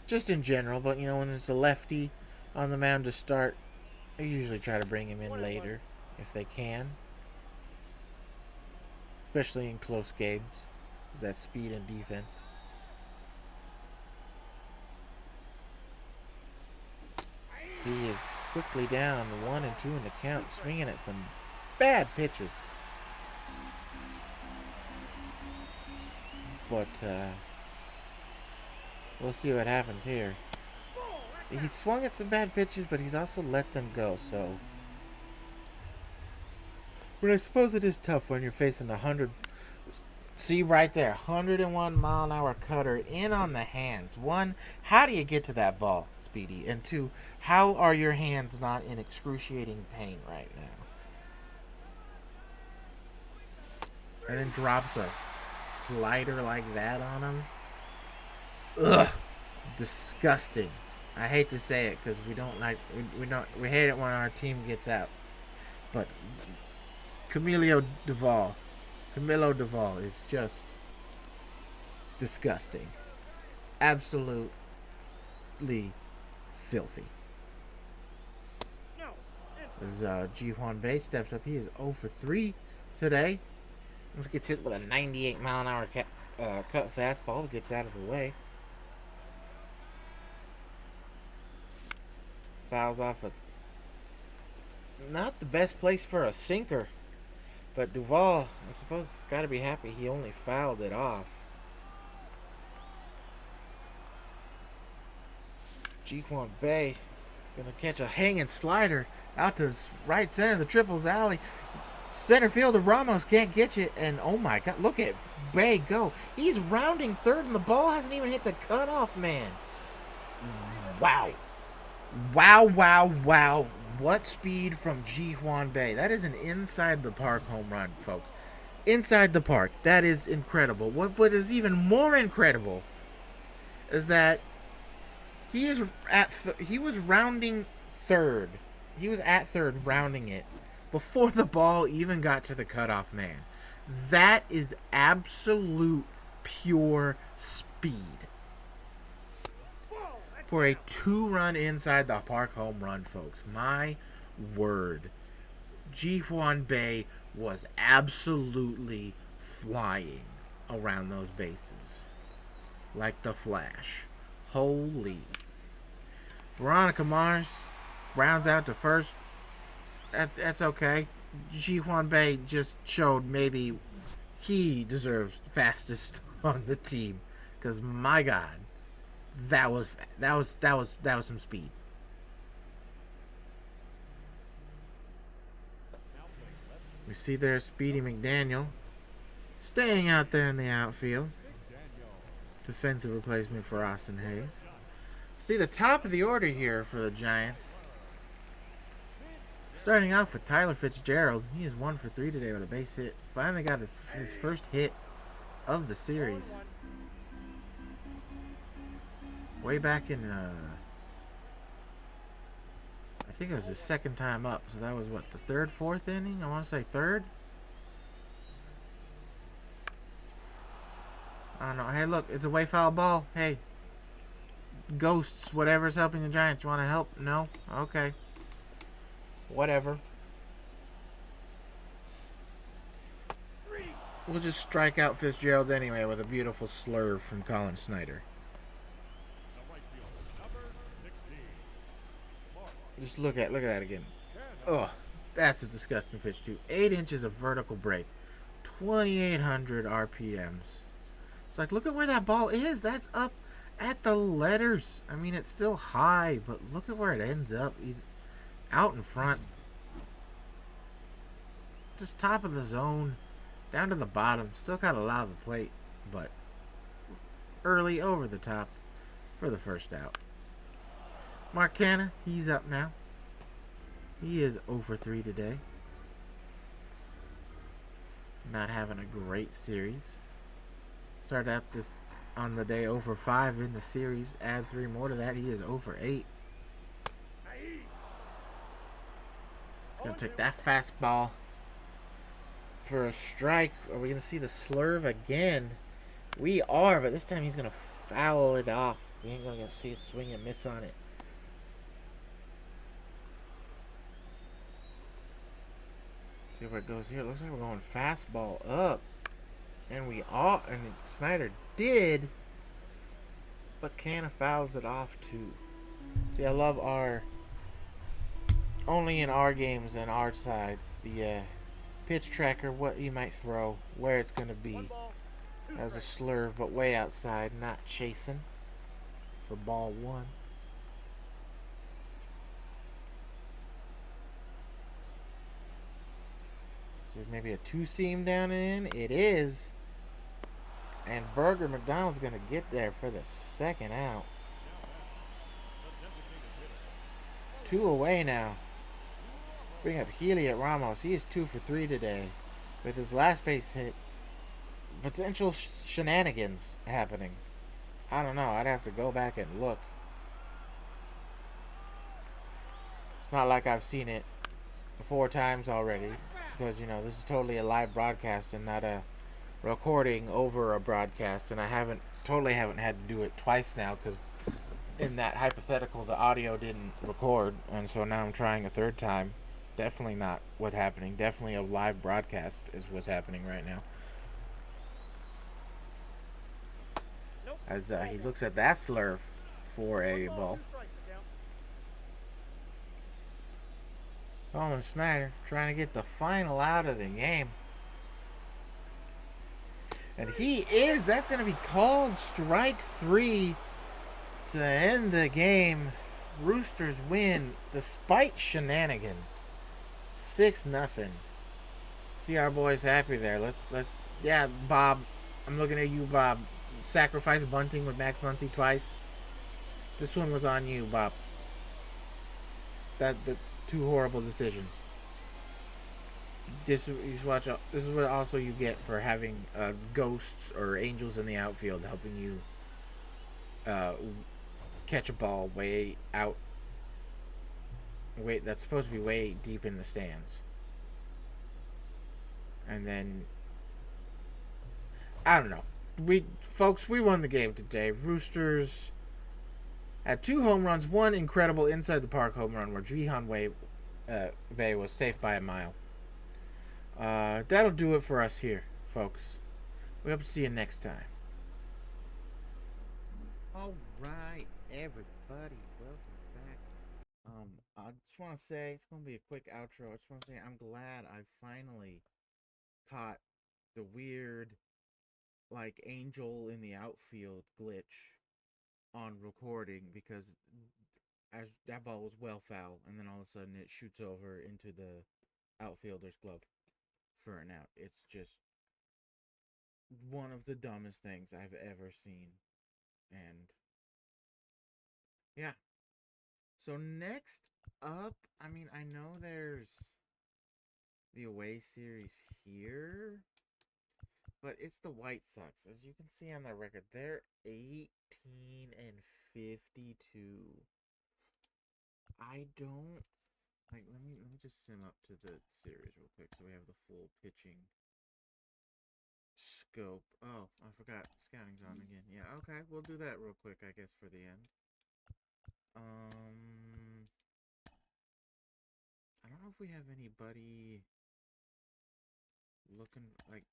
Just in general, but you know when it's a lefty on the mound to start, I usually try to bring him in later if they can, especially in close games. Is that speed and defense. He is quickly down 1-2 in the count, swinging at some bad pitches. But we'll see what happens here. He swung at some bad pitches, but he's also let them go. So, but I suppose it is tough when you're facing 100. See right there, 101-mile-an-hour cutter in on the hands. One, how do you get to that ball, Speedy? And two, how are your hands not in excruciating pain right now? And then drops a slider like that on him. Ugh, disgusting. I hate to say it because we hate it when our team gets out. But Camilo Duvall is just disgusting. Absolutely filthy. As Ji-Hwan Bae steps up, he is 0 for 3 today. Almost gets hit with a 98-mile-an-hour cut fastball. Gets out of the way. Fouls off not the best place for a sinker. But Duvall, I suppose, has got to be happy he only fouled it off. Ji-Hwan Bae gonna catch a hanging slider out to right center of the triples alley. Center fielder Ramos can't get you, and oh my God, look at Bae go. He's rounding third, and the ball hasn't even hit the cutoff man. Wow. Wow. What speed from Ji-Hwan Bae. That is an inside the park home run, folks. Inside the park. That is incredible. What is even more incredible is that he was rounding third. He was at third rounding it before the ball even got to the cutoff man. That is absolute pure speed. For a 2-run inside the park home run, folks. My word. Ji-Hwan Bae was absolutely flying around those bases. Like the Flash. Holy. Veronica Mars rounds out to first. That's okay. Ji-Hwan Bae just showed maybe he deserves fastest on the team. Because my God. That was some speed. We see there Speedy McDaniel staying out there in the outfield. Defensive replacement for Austin Hayes. See the top of the order here for the Giants. Starting off with Tyler Fitzgerald. He is 1 for 3 today with a base hit. Finally got his first hit of the series. Way back in, I think it was his second time up. So that was what, the third, fourth inning? I want to say third. I don't know. Hey, look, it's a way foul ball. Hey, ghosts, whatever's helping the Giants. You want to help? No? Okay. Whatever. We'll just strike out Fitzgerald anyway with a beautiful slurve from Colin Snyder. Just look at that again. Oh, that's a disgusting pitch too. 8 inches of vertical break, 2,800 RPMs. It's like, look at where that ball is. That's up at the letters. I mean, it's still high, but look at where it ends up. He's out in front, just top of the zone, down to the bottom. Still got a lot of the plate, but early over the top for the first out. Mark Canha, he's up now. He is 0 for 3 today. Not having a great series. Started out this on the day 0 for 5 in the series. Add 3 more to that, he is 0 for 8. He's going to take that fastball for a strike. Are we going to see the slurve again? We are, but this time he's going to foul it off. We ain't going to see a swing and miss on it. See where it goes here. It looks like we're going fastball up. And we are, and Snyder did, but Canha fouls it off too. See, I love our, only in our games and our side, the pitch tracker, what you might throw, where it's going to be. That was a slurve, but way outside, not chasing for ball 1. So maybe a 2-seam down and in. It is. And Burger McDonald's going to get there for the second out. 2 away now. Bring up Heliot Ramos. He is 2 for 3 today with his last base hit. Potential shenanigans happening. I don't know. I'd have to go back and look. It's not like I've seen it 4 times already, because, you know, this is totally a live broadcast and not a recording over a broadcast, and I totally haven't had to do it twice now, because in that hypothetical the audio didn't record, and so now I'm trying a 3rd time. Definitely not what's happening. Definitely a live broadcast is what's happening right now. As he looks at that slurve for a ball. Colin Snyder trying to get the final out of the game. And he is. That's going to be called strike 3 to end the game. Roosters win despite shenanigans. 6-0. See our boys happy there. Let's yeah, Bob. I'm looking at you, Bob. Sacrifice bunting with Max Muncy twice. This one was on you, Bob. The 2 horrible decisions. This is what also you get for having ghosts or angels in the outfield helping you catch a ball way out. Wait, that's supposed to be way deep in the stands. And then I don't know. We won the game today. Roosters had 2 home runs, 1 incredible inside the park home run where Jihan Bay was safe by a mile. That'll do it for us here, folks. We hope to see you next time. All right, everybody, welcome back. I just want to say it's gonna be a quick outro. I just want to say I'm glad I finally caught the weird, like, angel in the outfield glitch on recording, because as that ball was well foul, and then all of a sudden it shoots over into the outfielder's glove for an out. It's just one of the dumbest things I've ever seen. And yeah. So next up, I mean, I know there's the away series here, but it's the White Sox. As you can see on their record, they're 18-52. I don't like. Let me just sim up to the series real quick so we have the full pitching scope. Oh, I forgot. Scouting's on again. Yeah, okay. We'll do that real quick, I guess, for the end. I don't know if we have anybody looking like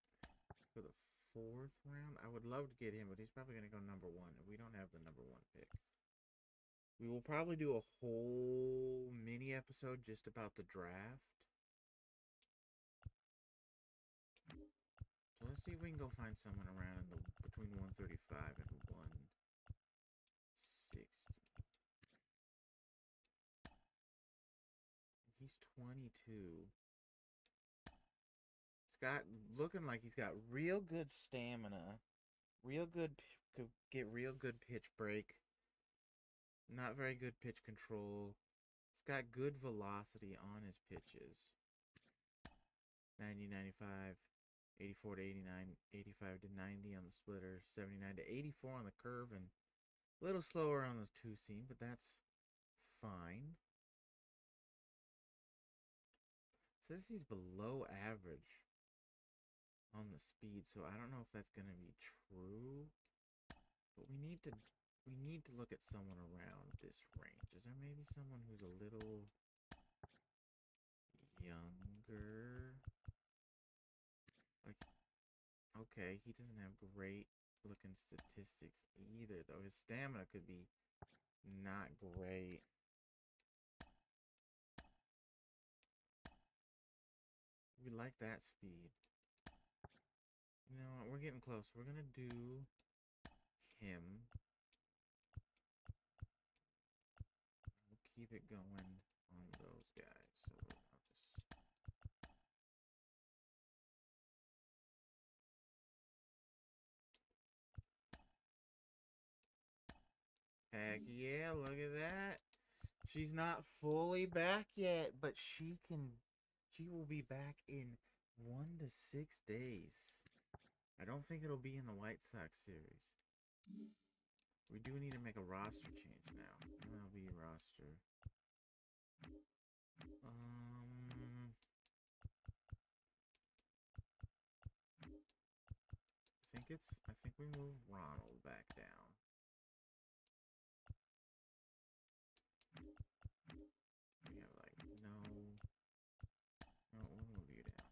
for the 4th round. I would love to get him, but he's probably going to go number 1, and we don't have the number 1 pick. We will probably do a whole mini episode just about the draft. So let's see if we can go find someone around in between 135 and 160. He's 22. He's got looking like he's got real good stamina, could get real good pitch break. Not very good pitch control. He's got good velocity on his pitches. 90, 95, 84 to 89, 85 to 90 on the splitter, 79 to 84 on the curve, and a little slower on the 2-seam, but that's fine. Says he's below average on the speed, so I don't know if that's going to be true. But we need to look at someone around this range. Is there maybe someone who's a little younger? Like, okay, he doesn't have great looking statistics either, though. His stamina could be not great. We like that speed. You know what? We're getting close. We're going to do him. We'll keep it going on those guys. So I'll just... Heck yeah, look at that. She's not fully back yet, but she will be back in 1 to 6 days. I don't think it'll be in the White Sox series. We do need to make a roster change now. MLB roster. I think we move Ronald back down. We have like no, we'll move you down.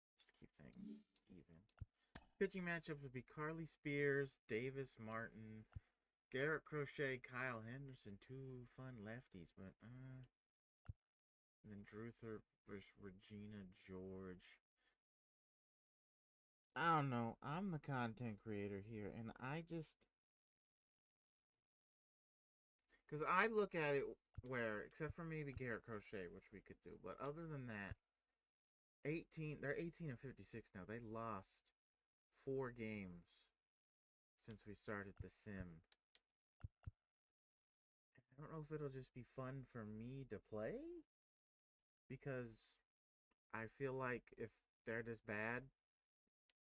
Just keep things even. Pitching matchups would be Carly Spears, Davis Martin, Garrett Crochet, Kyle Henderson, 2 fun lefties, but and then Druther versus Regina George. I don't know. I'm the content creator here, and I just... Because I look at it where, except for maybe Garrett Crochet, which we could do, but other than that, they're 18 and 56 now. They lost 4 games since we started the sim. I don't know if it'll just be fun for me to play, because I feel like if they're this bad,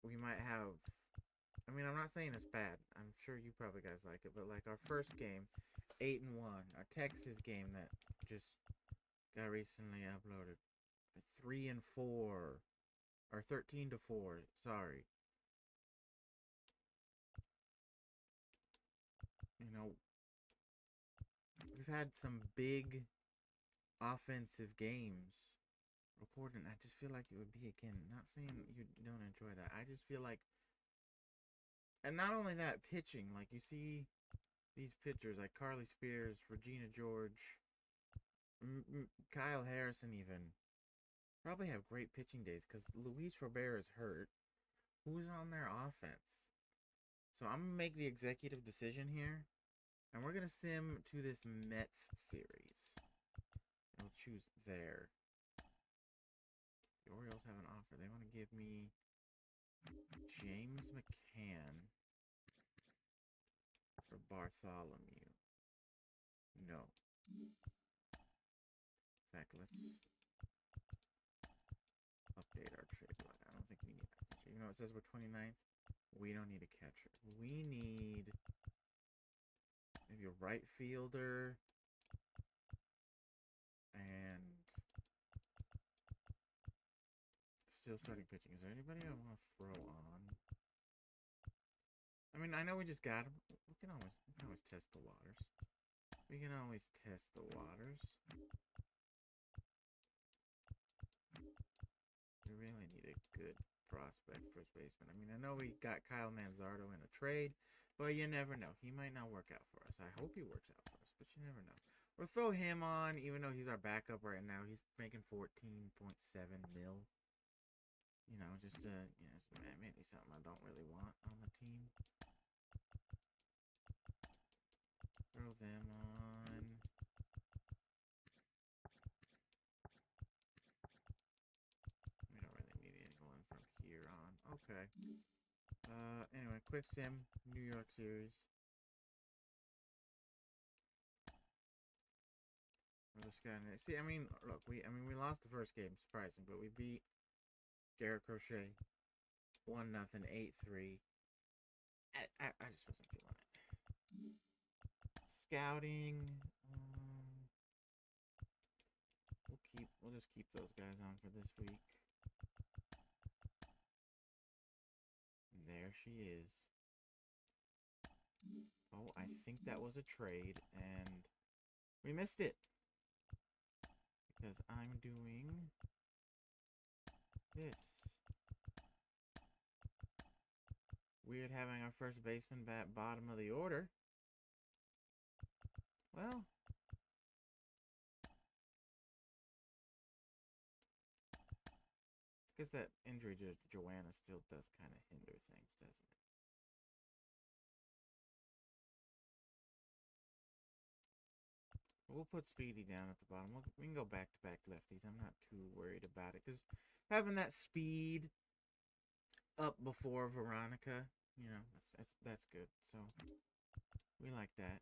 we might have... I mean, I'm not saying it's bad. I'm sure you probably guys like it, but like our first game, 8-1. Our Texas game that just got recently uploaded, 3-4, or 13-4. Sorry. You know, we've had some big offensive games recorded, and I just feel like it would be, again, not saying you don't enjoy that. I just feel like, and not only that, pitching, like you see these pitchers like Carly Spears, Regina George, Kyle Harrison even, probably have great pitching days because Luis Robert is hurt. Who's on their offense? So I'm going to make the executive decision here, and we're going to sim to this Mets series. And we'll choose there. The Orioles have an offer. They want to give me James McCann for Bartholomew. No. In fact, let's update our trade block. I don't think we need a catcher. Even though it says we're 29th, we don't need a catcher. We need maybe a right fielder and still starting pitching. Is there anybody I want to throw on? I mean, I know we just got him. We can always test the waters. We can always test the waters. We really need a good prospect first baseman. I mean, I know we got Kyle Manzardo in a trade, but you never know. He might not work out for us. I hope he works out for us, but you never know. We'll throw him on, even though he's our backup right now. He's making 14.7 mil. You know, just maybe something I don't really want on the team. Throw them on. We don't really need anyone from here on. Okay. Anyway, quick sim, New York series. We're just gonna see. I mean, look, we lost the first game, surprising, but we beat Garrett Crochet 1-0, 8-3. I just wasn't feeling it. Scouting. We'll just keep those guys on for this week. And there she is. Oh, I think that was a trade, and we missed it. Because I'm doing this. Weird having our first baseman bat bottom of the order. Well, I guess that injury to Joanna still does kind of hinder things, doesn't it? We'll put Speedy down at the bottom. We can go back-to-back lefties. I'm not too worried about it. Because having that speed up before Veronica, you know, that's good. So, we like that.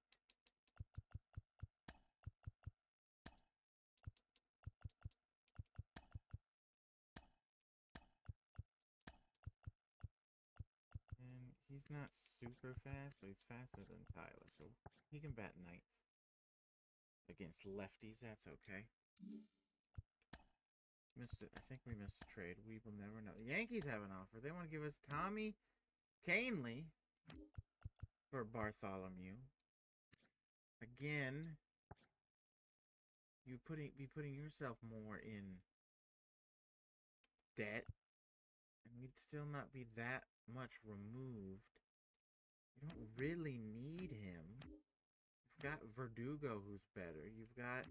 And he's not super fast, but he's faster than Tyler. So, he can bat ninth. Against lefties, that's okay. I think we missed a trade. We will never know. The Yankees have an offer. They want to give us Tommy Canely for Bartholomew. Again, you be putting yourself more in debt, and we'd still not be that much removed. You don't really need him. You've got Verdugo, who's better. You've got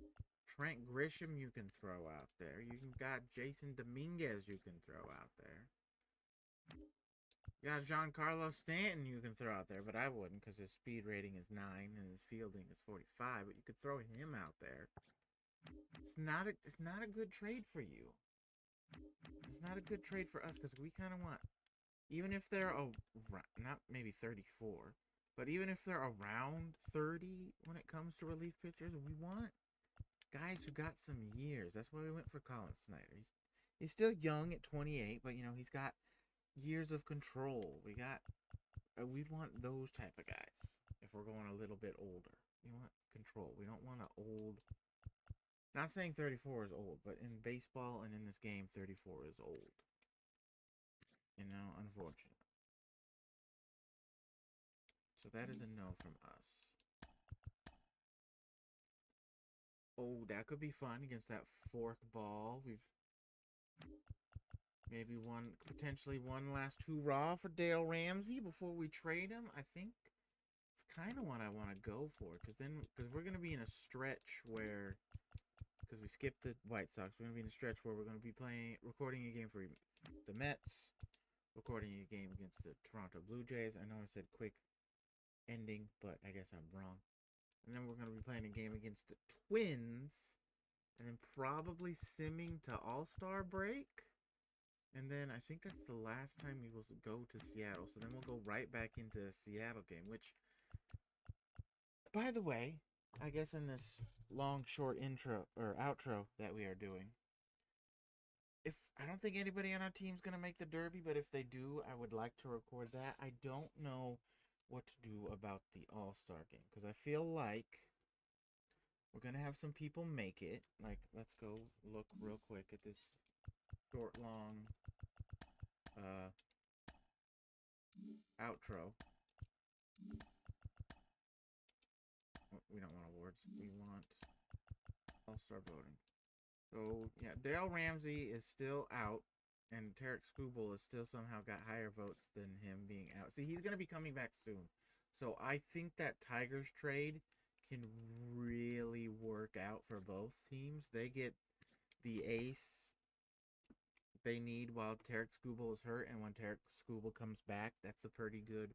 Trent Grisham you can throw out there. You've got Jason Dominguez you can throw out there. You got Giancarlo Stanton you can throw out there, but I wouldn't because his speed rating is 9 and his fielding is 45. But you could throw him out there. It's not a good trade for you. It's not a good trade for us because we kind of want, even if they're not maybe 34, but even if they're around 30 when it comes to relief pitchers, we want guys who got some years. That's why we went for Colin Snyder. He's still young at 28, but you know he's got years of control. We want those type of guys. If we're going a little bit older, we want control. We don't want an old. Not saying 34 is old, but in baseball and in this game, 34 is old. You know, unfortunate. So that is a no from us. Oh, that could be fun against that fork ball. We've maybe potentially one last hurrah for Dale Ramsey before we trade him. I think it's kind of what I want to go for because we're going to be in a stretch where, because we skipped the White Sox, we're going to be in a stretch where we're going to be recording a game for the Mets, recording a game against the Toronto Blue Jays. I know I said quick ending, but I guess I'm wrong. And then we're going to be playing a game against the Twins, and then probably simming to All-Star break. And then I think that's the last time we will go to Seattle. So then we'll go right back into a Seattle game, which, by the way, I guess in this long, short intro or outro that we are doing, I don't think anybody on our team's going to make the Derby, but if they do, I would like to record that. I don't know what to do about the All-Star game because I feel like we're going to have some people make it. Like, let's go look real quick at this short, long outro. We don't want awards. We want all-star voting. So, yeah, Dale Ramsey is still out, and Tarek Skubal has still somehow got higher votes than him being out. See, he's going to be coming back soon. So, I think that Tigers trade can really work out for both teams. They get the ace they need while Tarek Skubal is hurt, and when Tarek Skubal comes back, that's a pretty good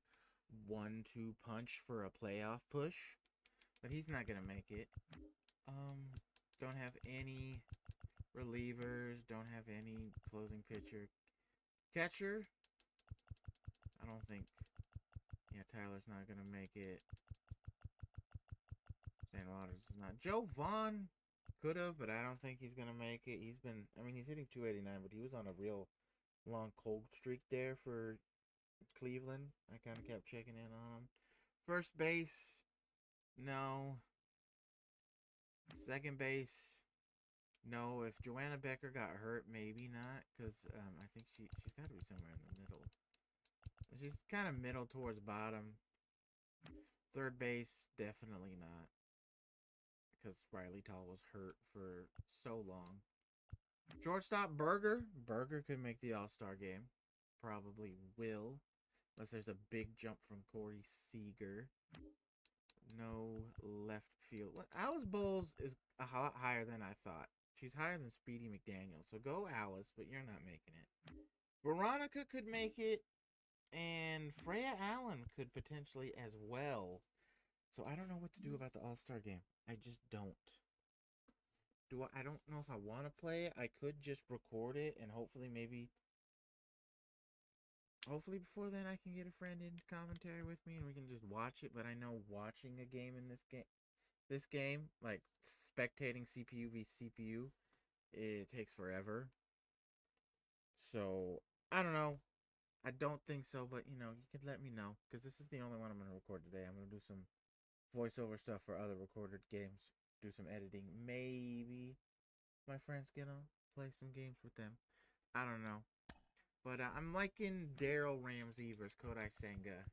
1-2 punch for a playoff push. But he's not going to make it. Don't have any relievers, don't have any closing pitcher. Catcher, I don't think. Yeah, Tyler's not going to make it. Stan Waters is not. Joe Vaughn could have, but I don't think he's going to make it. He's hitting 289, but he was on a real long cold streak there for Cleveland. I kind of kept checking in on him. First base, no. Second base, no. If Joanna Becker got hurt, maybe not, because I think she's got to be somewhere in the middle. She's kind of middle towards bottom. Third base, definitely not, because Riley Tall was hurt for so long. Shortstop, Berger. Berger could make the All-Star game. Probably will, unless there's a big jump from Corey Seager. No left field. Well, Alice Bowles is a lot higher than I thought. She's higher than Speedy McDaniel. So go Alice, but you're not making it. Veronica could make it, and Freya Allen could potentially as well. So I don't know what to do about the All-Star game. I just don't. I don't know if I want to play it. I could just record it, and hopefully before then I can get a friend in commentary with me and we can just watch it. But I know watching a game in this game, like spectating CPU v CPU, it takes forever. So I don't know. I don't think so, but you can let me know, because this is the only one I'm going to record today. I'm going to do some voiceover stuff for other recorded games, do some editing. Maybe my friends get on, play some games with them. I don't know. But I'm liking Daryl Ramsey versus Kodai Senga.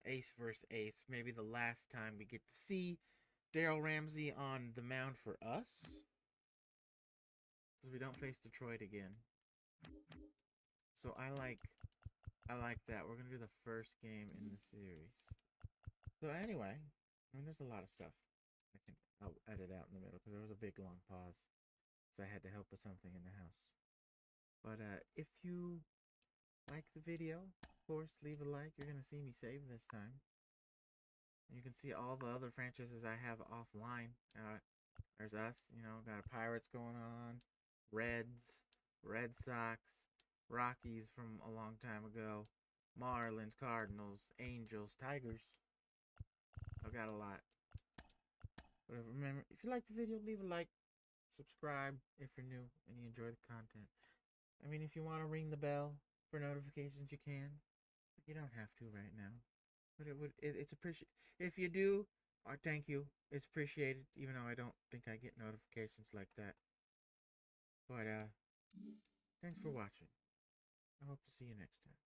Ace versus ace. Maybe the last time we get to see Daryl Ramsey on the mound for us, because we don't face Detroit again. So I like that. We're going to do the first game in the series. So anyway, there's a lot of stuff. I think I'll edit out in the middle, because there was a big long pause, so I had to help with something in the house. But if you like the video, of course, leave a like. You're going to see me save this time. You can see all the other franchises I have offline. There's us, got a Pirates going on, Reds, Red Sox, Rockies from a long time ago, Marlins, Cardinals, Angels, Tigers. I've got a lot. But remember, if you like the video, leave a like, subscribe if you're new and you enjoy the content. If you want to ring the bell for notifications, you can. But you don't have to right now. But it's appreciated. If you do, thank you. It's appreciated, even though I don't think I get notifications like that. But thanks for watching. I hope to see you next time.